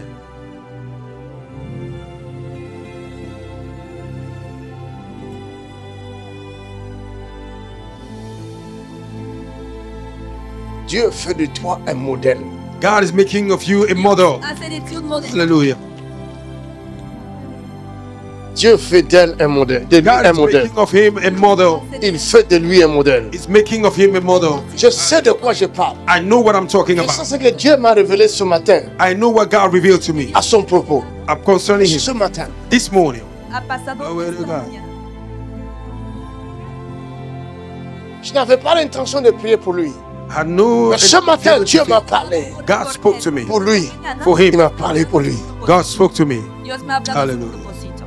Dieu fait de toi un modèle. God is making of you a model. Hace de ti un modelo. Hallelujah. Dieu fait d'elle un modèle. De lui God un is modèle. making of him a model. Il fait de lui un modèle. He's making of him a model. Je sais de quoi je parle. I know what I'm talking Et about. ça, c'est que Dieu m'a révélé ce matin I know what God revealed to me. à son propos. Concerning him. Ce matin, This morning, Ha pasado Glory to esta God. mañana. je n'avais pas l'intention de prier pour lui. I know. Mais ce matin, Dieu m'a parlé God spoke to me. pour lui. For Il him. m'a parlé pour lui. God spoke to me. Dios me ha hablado de su Hallelujah. propósito.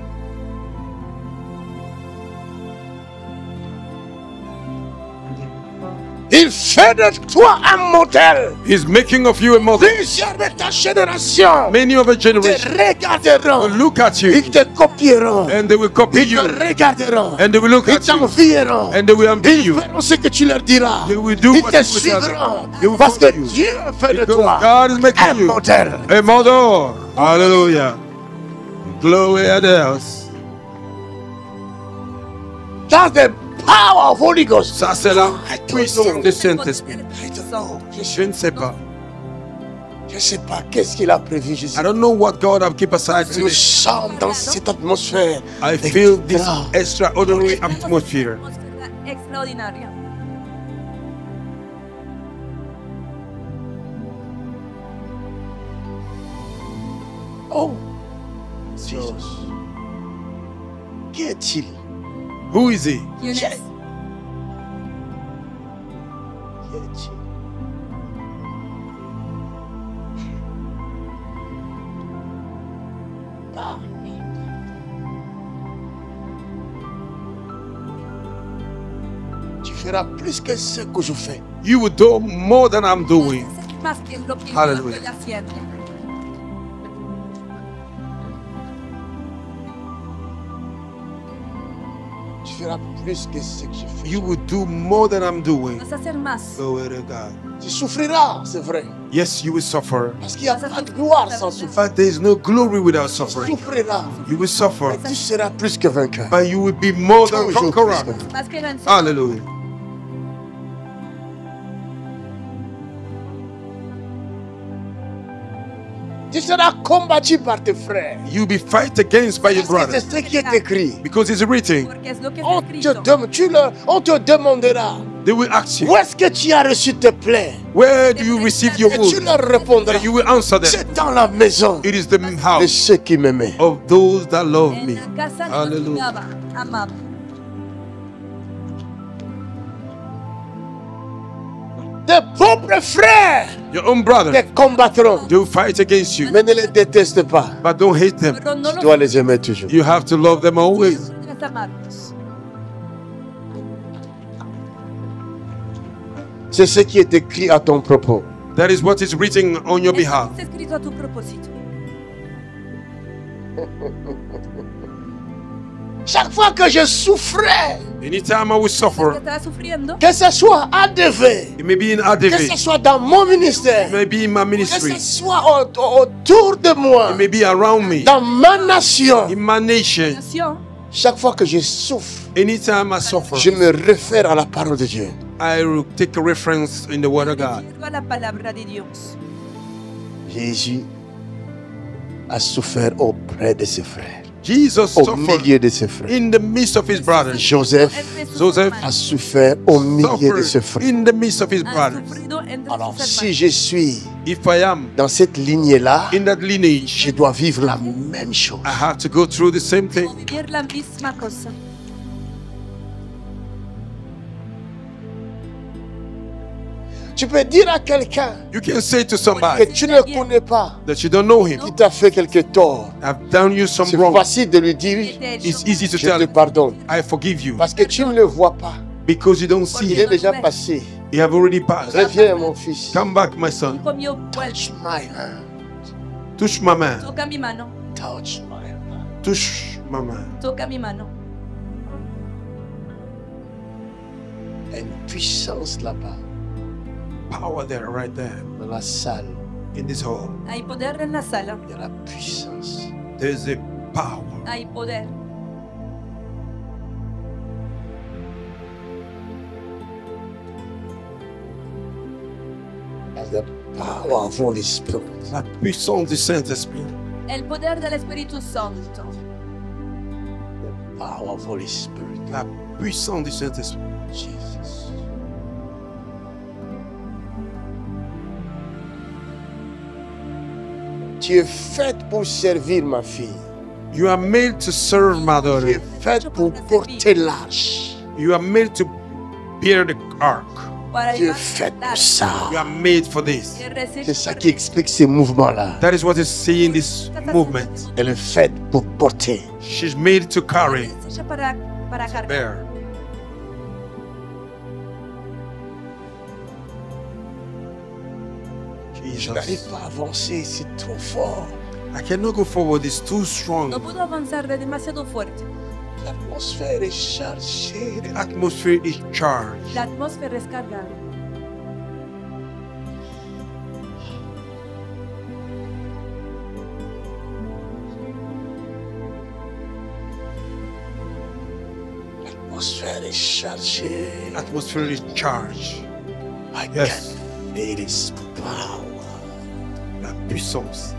Il fait de toi un modèle. He's making of you a model. Plusieurs de ta génération Many of a te generation will regarderont. look at you Ils te copieront. and they will copy Ils you te regarderont. and they will look Ils at you t'envieront. and they will envy Ils you. verront ce que tu leur diras. They will do Ils what te you will tell them. suivront. They will Parce que follow you. Dieu fait de Because toi God is un making you modèle. a model. Hallelujah. Glory to God. That's the power of Holy Ghost. Ça, c'est la I don't puissance know. du Saint-Esprit. I don't know. Je ne sais pas. Je ne sais pas qu'est-ce qu'il a prévu. Je sais. I don't know what God have kept aside Nous today. sommes dans cette atmosphère. I feel this extra. extraordinary atmosphere. Extraordinaria. Oh, Jesus. Qui est-il? Who is he? ¿Quién es? Qui est-il? Ah. Tu feras plus que ce que je fais. You will do more than I'm doing. Más que lo que yo Hallelujah. estoy haciendo. Tu feras plus que ce que je fais. You will do more than I'm doing. Vas a hacer más. Glory to God. Tu souffriras, c'est vrai. Yes, you will suffer. Parce qu'il n'y a pas de gloire sans souffrir. But there is no glory without Tu suffering. souffriras. You will suffer. Mais tu seras plus que vainqueur. But you will be more than Toujours conqueror. plus que- Más que vencer. Hallelujah. Tu seras combattu par tes frères. You will be fight against by your Parce que brother. c'est ce qui est écrit. Because it's written. Porque es lo que On está te, escrito. on te demandera They will ask you, où est-ce que tu as reçu tes plaies. where do you receive your Et tu wound? leur répondras. And you will answer them. C'est dans la maison It is the de house ceux qui m'aimaient. of those that love En me. la casa de los que Hallelujah. amaba. Tes propres frères Your own brother, te combattront. they will fight against you. Mais ne les déteste pas. But don't hate them. Pero no Tu los dois les aimer toujours. You have to love them always. debes amarlos. C'est ce qui est écrit à ton propos. That is what is written on your behalf. Está escrito a tu propósito. Chaque fois que je souffrais, Anytime I will Que suffer, estaba sufriendo. que ce soit à DV, it may be in que ADV, ce soit dans mon ministère, it may be in my que ministry, ce soit autour de moi, it may be around me, dans ma nation. in my nation. Nación. Chaque fois que je souffre, Anytime I suffer, je me réfère à la parole de Dieu. I will take a reference in the Word of God. a la palabra de Dios. Jésus a souffert auprès de ses frères, Jesus au suffered milieu de ses frères. in the midst of his brothers. Joseph Joseph a souffert au milieu de ses suffered frères. in the midst of his brothers. Alors, si je suis If I am dans cette lignée-là, in that lineage, je dois vivre la même chose. I have to go through the same thing. Vivir la misma cosa. Tu peux dire à quelqu'un You can say to que somebody tu ne connais pas, that you don't know him, qui t'a fait quelque tort. I've done you some C'est wrong. facile de lui dire, It's easy to je tell te him, pardonne. I forgive you, Parce que tu ne le vois pas. because you don't see Il est him. déjà passé. You have already passed. Reviens, mon fils. Come back, my son. Hijo mío, Touch my hand. Touch ma main. toca mi mano, Touch my hand. Touch ma main. toca mi mano. Il y a une puissance là-bas, Power there, right there, dans la salle. in this hall. Hay poder en la sala, Il y a la puissance. There's a power. hay poder. Il y a the power of Holy Spirit. La puissance du Saint-Esprit. El poder del Espíritu Santo. The power of Holy Spirit. La puissance du Saint-Esprit. Jesus. Tu es faite pour servir ma fille. You are made to serve my Tu daughter. es faite pour porter l'arche. You are made to bear the ark. Para Tu es llevar faite la- pour ça. You are made for this. que recibe C'est ça para- qui explique ces mouvements-là. That is what is saying this movement. Elle est faite pour porter. She's made to carry, Es hecha para cargar. bear. Je n'arrive Jesus. pas à avancer, c'est trop fort. I cannot go forward. It's too strong. No puedo avanzar, es demasiado fuerte. L'atmosphère est chargée. The atmosphere is charged. La atmósfera es cargada. L'atmosphère est chargée. Atmosphere is charged. I Yes. can feel His power. La puissance.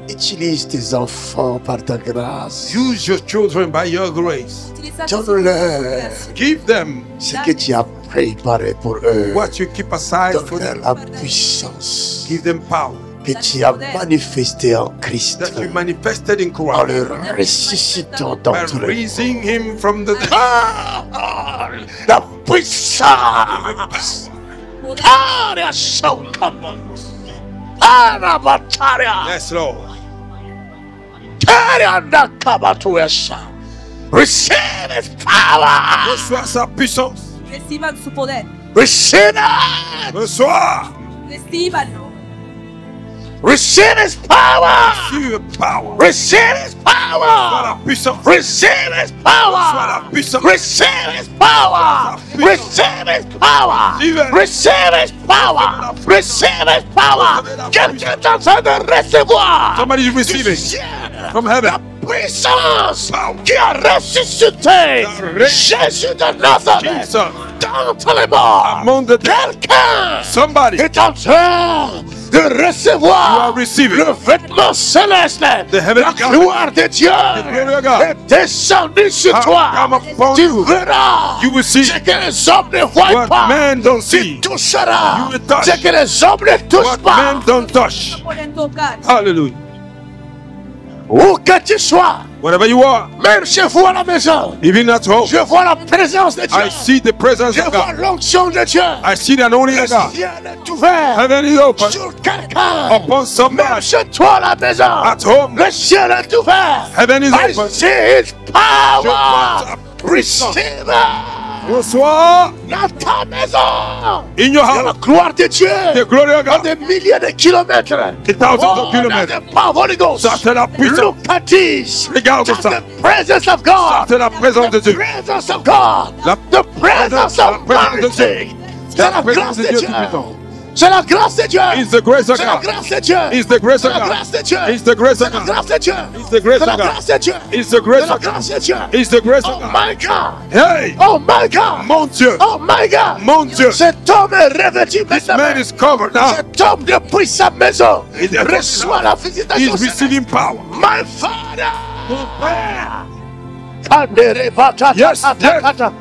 Utilise tes enfants par ta grâce. Use your children by your grace. Utiliza tus hijos Donne-leur con gracia. Give them ce que tu as préparé pour eux. what you keep aside for Donne-leur them. la puissance Give them power que tu as manifestée en Christ. that you manifested in En Christ le ressuscitant by d'entre les raising him from the dead. Ah, la puissance. Aria Shaukamans. Arabataria. Yes, Lord. Aria Nakabatuesha. Receive His power. Reçois sa puissance. Reciban su poder. Receive it. Reçois. Recíbanlo. Receive His power. Receive power. Receive His Reçois power. la puissance. Receive His Reçois power. la puissance. Receive His power. Receive His power. Receive His power. Receive His power. Quelqu'un est en train de recevoir Somebody is du receiving ciel from heaven. la puissance qui a ressuscité Jésus de Nazareth Jesus. d'entre les morts. Among the dead. Quelqu'un Somebody. est en train de You recevoir are receiving le vêtement céleste. the heavenly La garment. gloire de Dieu The glory of God. est descendue sur Come toi. upon Tu you. verras You will see ce que les hommes ne voient what pas. men don't Tu see. toucheras You will touch ce que les hommes ne touchent What pas. men don't touch. Pueden tocar. Hallelujah. Où que tu sois, Wherever you are, même chez vous à la maison, even at home, je vois la présence de Dieu. I see the presence Je of vois God. l'onction de Dieu. I see the anointing Le of God. ciel est ouvert Heaven is open sur quelqu'un. upon Même somebody. chez toi à la maison, At home, le ciel est ouvert. heaven is I open. see His power. Je vois sa puissance. Receive it Reçois dans ta maison. in your Et la house gloire de Dieu the glory of à God. des milliers de kilomètres. The thousands Oh, of kilometers. dans the power of Holy Ghost. Ça, c'est la puissance. Look at this. Regarde That's ça. the presence of God. C'est la présence de The Dieu. presence of God. La The presence of présence de Dieu. mercy. C'est la La présence grâce de de Dieu Dieu. tout-puissant. C'est la grâce de Dieu. It's the grace of C'est la God. grâce de Dieu. It's the grace C'est of la God. grâce de Dieu. It's the grace C'est of la God. grâce de Dieu. It's the grace C'est la of God. grâce de Dieu. It's the grace C'est la of God. grâce de Dieu. It's the grace Oh of God. my God. Hey, Oh my God. mon Dieu, Oh my God. mon Dieu. Cet homme est revêtu This maintenant. man is covered now. Cet homme depuis sa maison He's reçoit la visitation. He's receiving power. My Father. Yes, yes.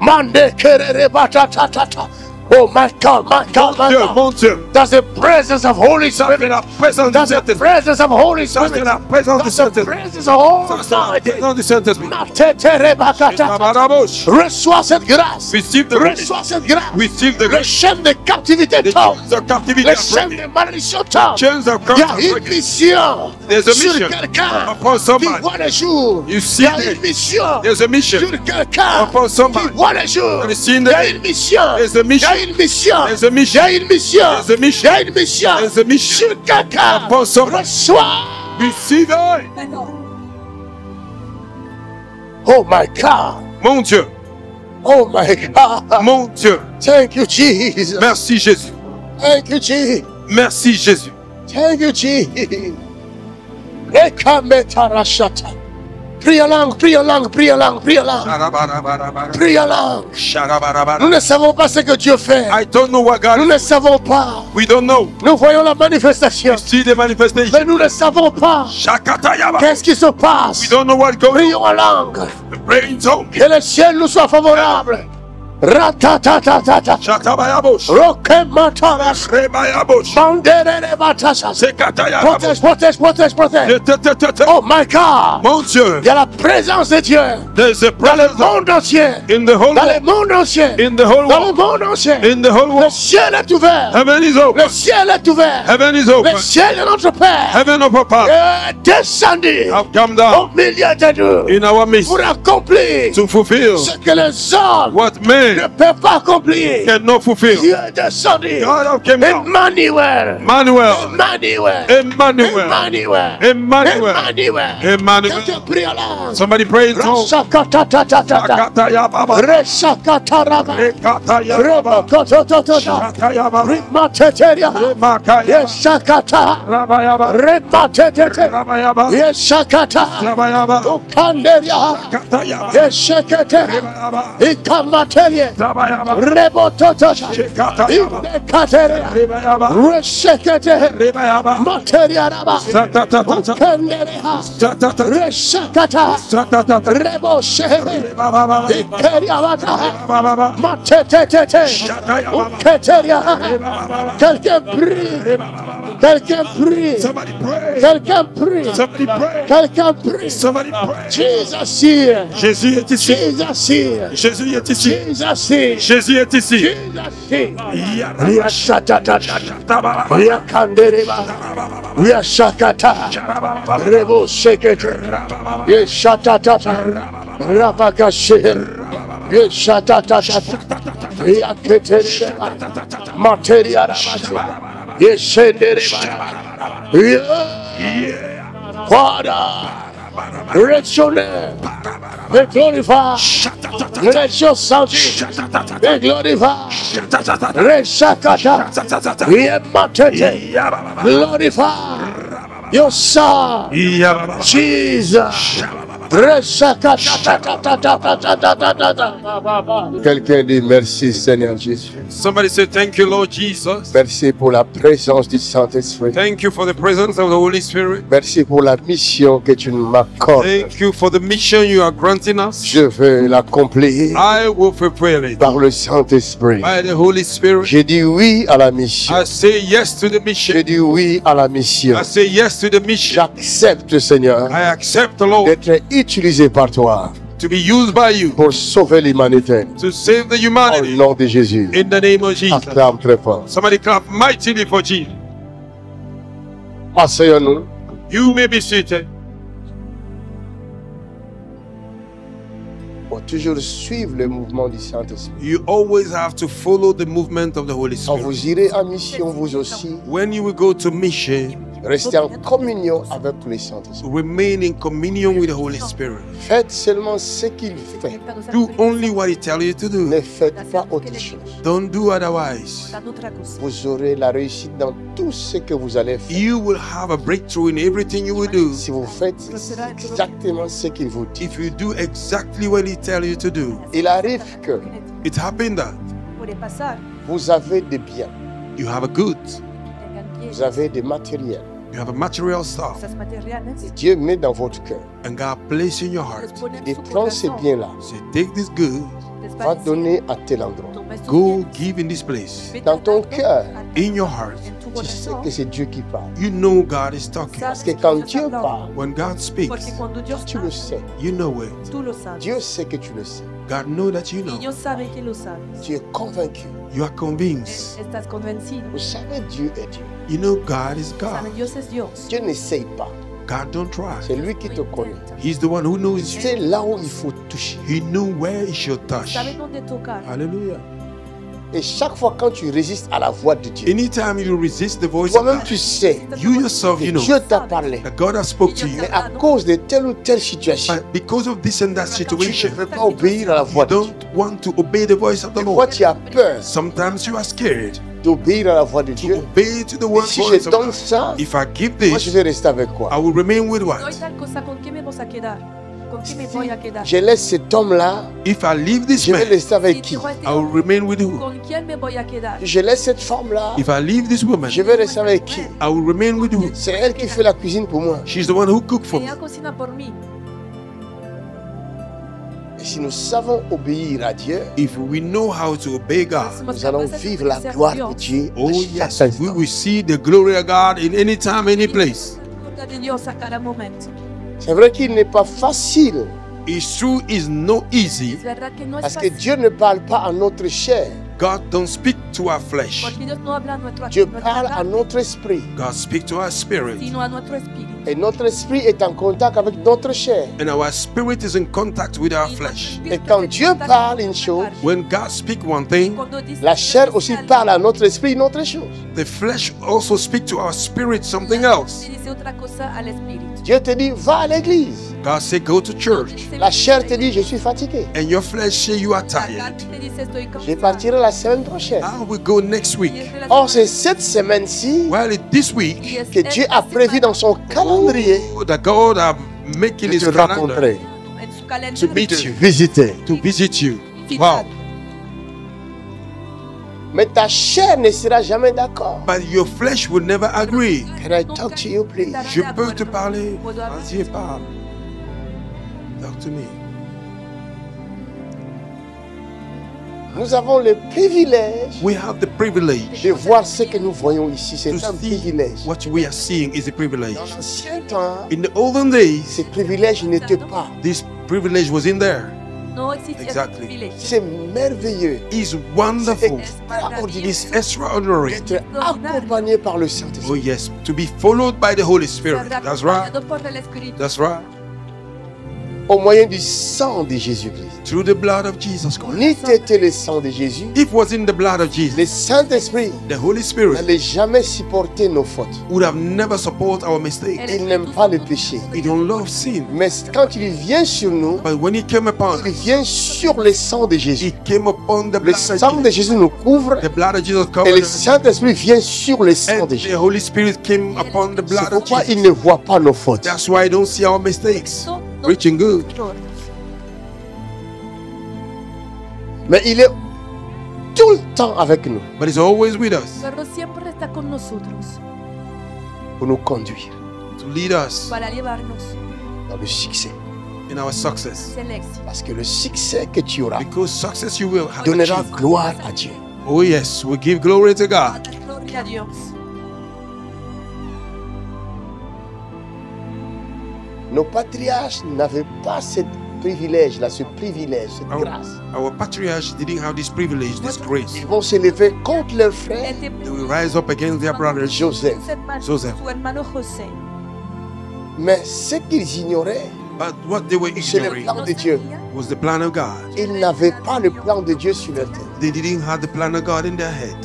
Mande kerere batatata. Oh my God, my God, my Dieu, God. mon Dieu. That's the presence of Holy Ça fait Spirit. la présence du That's the Saint-Esprit. presence of Holy Ça, c'est Spirit. la présence du That's the Saint-Esprit. presence of Holy Ça, c'est la Spirit. présence du Saint-Esprit. Matetere bakata. Tabarabosh. Reçois cette grâce. Receive the grace. Reçois cette grâce. Receive the Le grace. chaîne de captivité The tombe. chains of captivity Le are chaîne breaking. de malédiction tombe. Chains of Il y a curse are une breaking. mission There's a sur mission quelqu'un upon qui somebody. voit le jour. You Il see y a une it. mission There's a mission sur quelqu'un upon somebody. qui voit le jour. And you see Il the y a une mission. There's a Il y mission. a une mission. There's a Il y mission. a une mission. There's a mission. Il y a une mission There's a mission sur quelqu'un. upon somebody. Reçois. Receive it. Oh my God. Mon Dieu, Oh my God. mon Dieu. Thank you, Jesus. Merci Jésus. Thank you, Jesus. Merci Jésus. Thank you, Jesus. Ekametarashata. Prie en langue, prie en langue, prie en langue, prie en langue. Prie en langue. Nous ne savons pas ce que Dieu fait. I don't know what God Nous is. ne savons pas. We don't know. Nous voyons la manifestation. See the manifestation. Mais nous ne savons pas. Shakatayaba. Qu'est-ce qui se We passe? don't know what's going Prions en langue. on. Pray in tongue. Que le ciel nous soit favorable. Ratatatatata. Shatabayabosh. Rokemataras. Rebayabosh. Bandererebatasas. Sekatayaba. Protège, protège, protège, protège. Oh my God. Mon Dieu. Il y a la présence de Dieu There's a dans le presence monde entier. in the whole Dans le world. monde entier. In the whole Dans le world. monde entier. In the whole Le world. ciel est ouvert. Heaven is Le open. ciel est ouvert. Heaven is Le open. ciel de notre Père Heaven of our Father est descendu have come au down milieu de nous in our midst pour accomplir to fulfill ce que les hommes what ne men peuvent pas accomplir. cannot fulfill. Dieu est descendu. God have come down. Emmanuel. Emmanuel. Emmanuel. Emmanuel. Emmanuel. Emmanuel. Emmanuel. Emmanuel. Quelqu'un prie en langue. Somebody pray in tongues. Rasakatatatata. Shakatayababa. Resakataraba. Rekatayababa. Rebokotototota. Shakayababa. Rimateteria. Remakaya. Yesakata. Rabayaba. Rematete. Rabayaba. Yesakata. Rabayaba. Ukanderia. Katayaba. Yesekete. Rebayaba. Ikamaterie. Rabayaba. Rebototota. Shekatayaba. Indekateria. Rebayaba. Resekete. Rebayaba. Materia raba. Satatata. Ukanderia. Satata. Resakata. Satata. Rebo shehere. Rebababa. Ikeria vata. Rebababa. Matetetete. Shakayababa. Uketeria. Rebababa. Quelqu'un prie. Rebababa. Quelqu'un prie. Somebody pray. Quelqu'un prie. Somebody pray. Quelqu'un prie. Somebody pray. Jesus here. Jésus est ici. Jesus here. Jésus est ici. Jesus here. Jésus est ici. Jesus here. Yaraba. Riashatatata. Shatababa. Riakandereba. Riashakata. Sharababa. Rebo shekete. Rababa. Yeshatatata. Rabakashe. Yeshatatata. Riaketereba. Materia rabate. Yeshendereba. Yeah. Father, let your name be glorified. Let your sanctuary be glorified. Reshakata, Yematete, glorify your son, Jesus. Quelqu'un dit merci Seigneur Jésus. Somebody say thank you, Lord Jesus. Merci pour la présence du Saint-Esprit. Thank you for the presence of the Holy Spirit. Merci pour la mission que tu m'accordes. Thank you for the mission you are granting us. Je veux l'accomplir I will fulfill it par le Saint-Esprit. by the Holy Spirit. J'ai dit oui à la mission. I say yes to the mission. J'ai dit oui à la mission. I say yes to the mission. J'accepte, Seigneur, I accept, Lord, d'être utilisé par toi to be used by you pour sauver l'humanité. to save the Au humanity nom de Jésus. in the name of Jesus. Acclame très fort. Somebody clap mightily for Jesus. Asseyons-nous. You may be seated. Pour toujours suivre le mouvement du Saint-Esprit. You always have to follow the movement of the Holy Quand Spirit. vous irez en mission, vous aussi, When you will go to mission, Restez en communion avec le Saint-Esprit. Remain in communion with the Holy Spirit. Faites seulement ce qu'il fait. Do only what He tells you to do. Ne faites pas autre chose. Don't do otherwise. Vous aurez la réussite dans tout ce que vous allez faire. You will have a breakthrough in everything you will do. Si vous faites exactement ce qu'il vous dit. If you do exactly what He tells you to do. Il arrive que It happened that vous avez des biens, you have a good, vous avez des matériels. you have a material stuff, Dieu met dans votre cœur. and God place in your heart. Il prend ces biens-là, Say, take this good, va donner à tel endroit. go give in this place. Dans ton cœur, In your heart, tu sais que c'est Dieu qui parle. you know God is talking. Parce que quand Dieu parle, When God speaks, tu le sais. you know it. Dieu sait que tu le sais. God knows that you know. Tu es convaincu. You are convinced. Estás convencido. Vous savez, Dieu est Dieu. You know God is God. Saben, Dios es Dios. Dieu n'essaye pas. God don't try. C'est lui qui te connaît. He's the one who knows Il you. sait là où il faut toucher. He knew where he should touch. Sabe dónde tocar. Hallelujah. Et chaque fois quand tu résistes à la voix de Dieu, Anytime you resist the voice of toi-même God, tu sais you yourself, que you know Dieu t'a parlé. that God has spoke to you. Mais à cause de telle ou telle situation, But because of this and that tu ne situation, veux pas obéir à la voix you de Dieu. don't want to obey the voice of the Des fois Lord. tu as peur Sometimes you are scared d'obéir à la voix de to Dieu. obey to the Et word si voice je of donne God. ça, If I give moi je this, vais rester avec quoi? I will remain with Doy what? tal cosa, ¿con qué me vas a quedar? ¿Con qué me voy a quedar? Je laisse cet homme-là, If I leave this je vais man, rester avec Si qui? dejo a este I will hombre, remain with who? ¿con quién me voy a quedar? Je laisse cette femme-là, If I leave this woman, je vais rester avec qui? I will remain with who? C'est elle qui fait la cuisine pour moi. She's the one who cooked for me. Ella cocina por mí. Et si nous savons obéir à Dieu, If we know how to obey God, nous allons vivre la gloire de Dieu oh à yes, chaque we instant. will see the glory of God in any time, any place. La gloria de Dios a cada momento. C'est vrai qu'il n'est pas facile It's true, it's not easy. Es verdad que no es parce que fácil, Dieu ne parle pas à notre chair. God don't speak to our flesh. porque Dios no habla a nuestra Dieu nuestra parle à carne, notre esprit. God speaks to our spirit. sino a nuestro espíritu. Et notre esprit est en contact avec notre chair. And our spirit is in contact with our Y flesh. nuestro Et quand espíritu Dieu se contacta parle con une chose, nuestra carne. When God speaks one thing, Cuando dice la que chair Dios aussi habla, parle à notre esprit une autre chose. the flesh also speaks to our spirit something la else. carne dice otra cosa al espíritu. Dieu te dit, va à l'église. God say go to church. Dice, La chair te dit, je suis fatigué. And your flesh say you are la tired. carne te dice estoy Je cansado. partirai la semaine prochaine. I will go next Y week. es de la Or, c'est semana- cette semaine-ci Well, this y week, es que Dieu esta a prévu dans son calendrier oh, that God are making de his te calendar rencontrer, en su to calendario meet de te you, visiter. to visit you. visitar. Wow. Mais ta chair ne sera jamais d'accord. But your flesh will never agree. Can I talk to you, please? Je peux te parler. Puedo hablar. Vas-y, parle. Talk to me. Nous avons le privilège We have the privilege de voir ce que nous voyons ici. C'est to un see privilège. what we are seeing is a privilege. Dans l'ancien temps, In the olden days, ce privilège n'était pas. this privilege was in there. No existía ese Exactly. privilegio. C'est merveilleux. It's C'est wonderful. extraordinaire It's extraordinary. d'être accompagné par le Oh Saint-Esprit. yes, to be followed by the Holy Spirit. Ser That's right. acompañado por el Espíritu. That's right. Au moyen du sang de Jésus-Christ. Through the blood of Jesus Christ. Ni était le sang de Jésus, If it was in the blood of Jesus, le Saint-Esprit the Holy Spirit n'allait jamais supporter nos fautes. would have never supported our mistakes. Il n'aime pas le péché. He don't love sin. Mais quand il vient sur nous, But when he came upon il us, vient sur le sang de Jésus. he came upon the Le blood of sang de Jesus. Jésus nous couvre The blood of Jesus et covered le us. Saint-Esprit vient sur le sang And de the Jésus. Holy Spirit came upon the C'est blood of pourquoi il Jesus. ne voit pas nos fautes. That's why I don't see our mistakes. No, no, Preaching good. no. Mais il est tout le temps avec nous But he's always with us Pero siempre está con nosotros pour nous conduire to lead us para llevarnos. dans le succès. in our success. Es el éxito. Parce que le succès que tu auras Because success you will have donnera achieved. gloire à Dieu. Oh yes, we give glory to God. Gloria a Dios. Nos patriarches n'avaient pas ce privilège-là, ce privilège, cette Oh. grâce. Our patriarchs didn't have this privilege, this grace. Ils vont se lever contre leurs frères. Este They will rise up against their brothers. Joseph. Joseph. Su hermano José. Mais ce qu'ils ignoraient, But what they were c'est le ignoring plan de Dieu. was the plan of God. Ils n'avaient pas le plan de Dieu sur leur tête. They didn't have the plan of God in their head.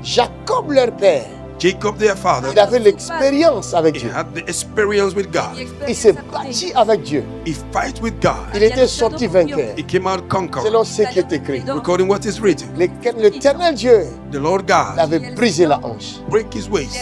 Jacob, leur père, Jacob, their father, il avait l'expérience avec he Dieu. had the experience with God. Il s'est battu avec Dieu. He fight with God. Il était sorti vainqueur. He came out conqueror. Selon ce qui est écrit. According what is written, L'éternel Dieu the Lord God avait brisé la hanche. break his waist.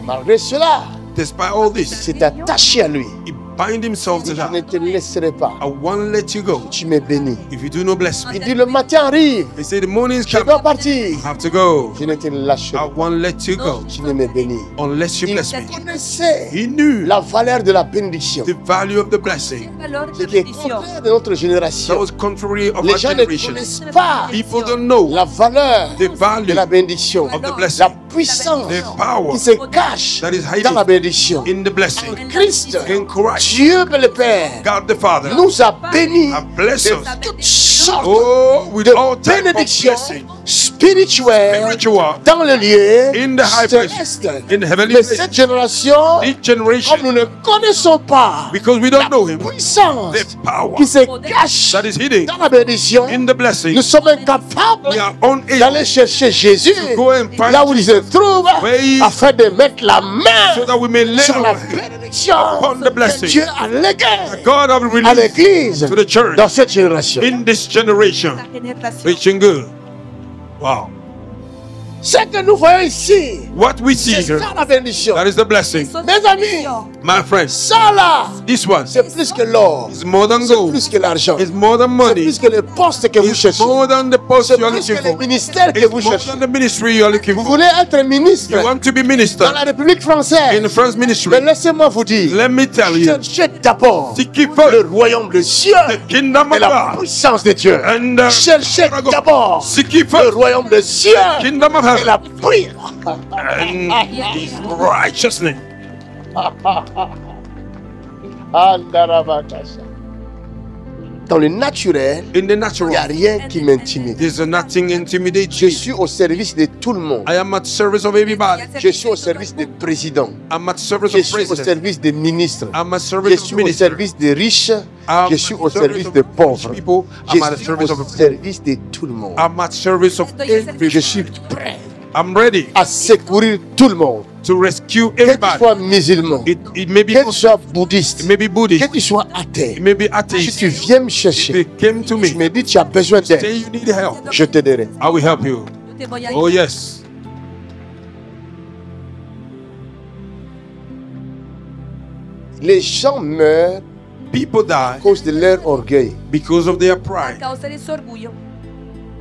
Malgré cela, Despite all il this, s'est attaché à lui. he bind himself to Je ne that. te laisserai pas. I won't let you go Tu me bénis. if you do not bless me. Il dit le matin arrive. He said, the morning is Je coming. dois partir. I have to go. Je ne te lâcherai I pas. won't let you go Tu ne me bénis. unless you Il bless me. connaissait He knew la valeur de la bénédiction. the value of the blessing. Ce qui est contraire de notre That génération. was contrary of Les our gens ne generation. connaissent pas People don't know la valeur the value de la bénédiction. of the La blessing, puissance the power qui se cache that is dans la hiding bénédiction. in the blessing. Christ, In Christ, Dieu le Père, God the Father nous a bénis have blessed de us. toutes sortes Oh, with de all type of bénédictions blessing, spirituelles spiritual, dans le lieu in the high place, céleste. in the heavenly Mais place. cette génération, This comme generation, nous ne connaissons pas because we don't know Him, puissance the power qui se cache that is hidden dans la bénédiction, in the blessing, nous sommes incapables we are unable d'aller chercher Jésus go and find là où il se trouve where he is, afin de mettre la main so that we may lay sur la our hand bénédiction upon the que blessing Dieu a léguée God have à released l'église to the church dans cette génération. in this generation. Preaching good. Wow. Ce que nous voyons ici, What we see c'est here, ça la bénédiction. that is the blessing. Mes amis, My friends, ça là, this one c'est plus que l'or, is more than c'est gold. plus que l'argent, It's more than c'est money. plus que le poste que vous It's cherchez, more than the post c'est you are plus looking que le for. ministère que It's vous more cherchez. than the ministry you are looking Vous for. voulez être ministre You want to be dans minister la République in française. the France ministry. Mais laissez-moi vous dire, Let me tell you, cherchez d'abord seek ye le first royaume de Dieu the kingdom et of la God, puissance de Dieu. and Cherchez d'abord seek ye le first royaume de Dieu the kingdom of et heaven la puissance. and His righteousness. Dans le naturel, In the il n'y a natural, rien qui m'intimide. there's nothing intimidate Je you. suis au service de tout le monde. I am at service of everybody. Je suis au service des présidents. I'm at service Je of suis au president. service des ministres. I'm at Je service of suis au minister. service des riches. I'm Je suis at au service service of des rich pauvres. people. Je I'm at the suis service au of the poor. service de tout le monde. I'm at service of Je everybody. suis prêt I'm ready à secourir tout le monde. to rescue Que tu everybody. sois musulman, It may be que tu Muslim, sois bouddhiste, it may be Buddhist, que tu sois it athée. may be Si atheist. tu viens me If chercher, you came to tu me, me dis tu as besoin say d'aide, you need help, je t'aiderai. I will help you. Oh yes. Les gens meurent People à die cause de leur orgueil. because of their pride. Causa de su orgullo.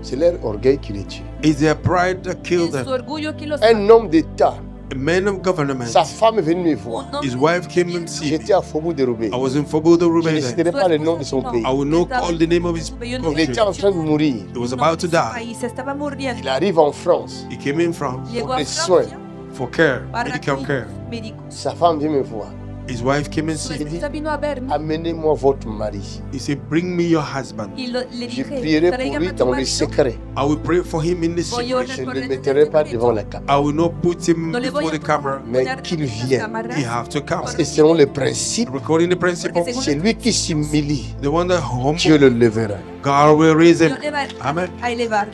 C'est leur orgueil qui les tue. It's their pride that killed Es su them. orgullo que los Un homme d'État, A man of government, sa femme est venue me voir. his wife came and see me. J'étais à Faubourg de Roubaix. I was in Fobo de Je ne Rubens. citerai pas le nom de son pays. I will not call the name of his Il country. était en train de mourir. He was about to die. país estaba muriendo. Il arrive en France. He came in France Llegó a les soins. Francia for care, para medical care. cuidados médicos. Sa femme vient me voir. His wife came and Su see me. esposa vino a verme Amenez-moi votre mari. He said, "Bring me your husband. y le Je dije, prierai pour tráigame lui a tu dans le marido. secret. I will pray for him in the Voy a secret. orar Je por ne él le en el mettrai pas secreto. devant la caméra. I will not put him No le voy before a the camera. Mais poner qu'il en las vienne. cámaras, He have to come. Et selon le principe, Recording the principle, Porque c'est lui qui s'humilie. the one that Dieu humble, le lèvera. God will raise him. Dios le va Amen. a elevar.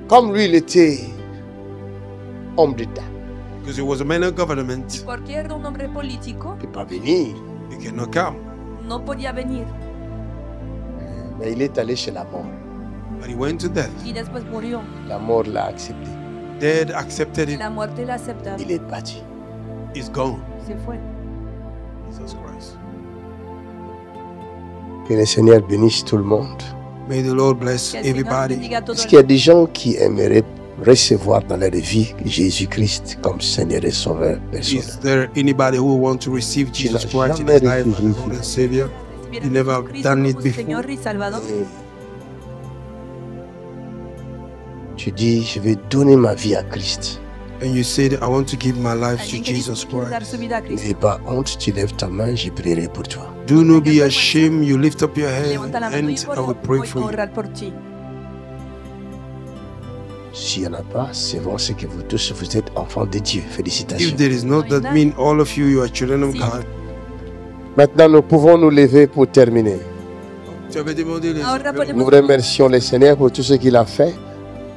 Comme lui, il était homme d'État. Because he was a man of government, Porque era un hombre político, Il ne peut pas venir. he cannot come. no podía venir Mais il est allé chez la mort. But he went to death. y después murió. La mort l'a accepté. Dead accepted it. La muerte la aceptaron. Il est parti. He's gone. Se fue. Jesus Christ. Que le Seigneur bénisse tout le monde. May the Lord bless Que el Señor everybody. bendiga a todo Est-ce el qu'il y a des gens qui aimeraient recevoir dans leur vie Jésus-Christ comme Seigneur et Sauveur personnel? Is there anybody who want to receive Jesus n'as Christ in jamais his life reçu as Lord and Savior? recibir a You never Jesucristo done it como before. Señor y Salvador. Tu dis, je vais donner ma vie à Christ. And you said, I want to give my life to Alguien que dice Jesus que quiere dar su Christ. vida a Cristo. N'aie pas honte, tu lèves ta main, je prierai pour toi. Do not be ashamed. You lift up your head Levanta la mano and y I will pray voy a for you. orar por ti. S'il n'y en a pas, c'est bon, c'est que vous tous, vous êtes enfants de Dieu. Félicitations. If there is not, that mean all of you, you are children of Si. God. Maintenant, nous pouvons nous lever pour terminer. Tu avais demandé les Ahora Nous ponemos remercions le Seigneur pour tout ce qu'il a fait.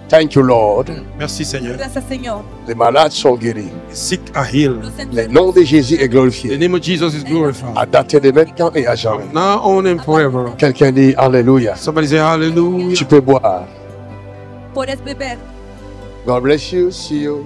Thank you, Lord. Merci Seigneur. gracias, Señor. Les malades sont guéris. Les sick are healed. Los Le enfermos nom de Jésus est The glorifié. name of Jesus is glorified. À dater de maintenant et à jamais. Now on and forever. Quelqu'un dit Alléluia. Somebody say hallelujah. Tu peux boire. puedes beber. God bless you. See you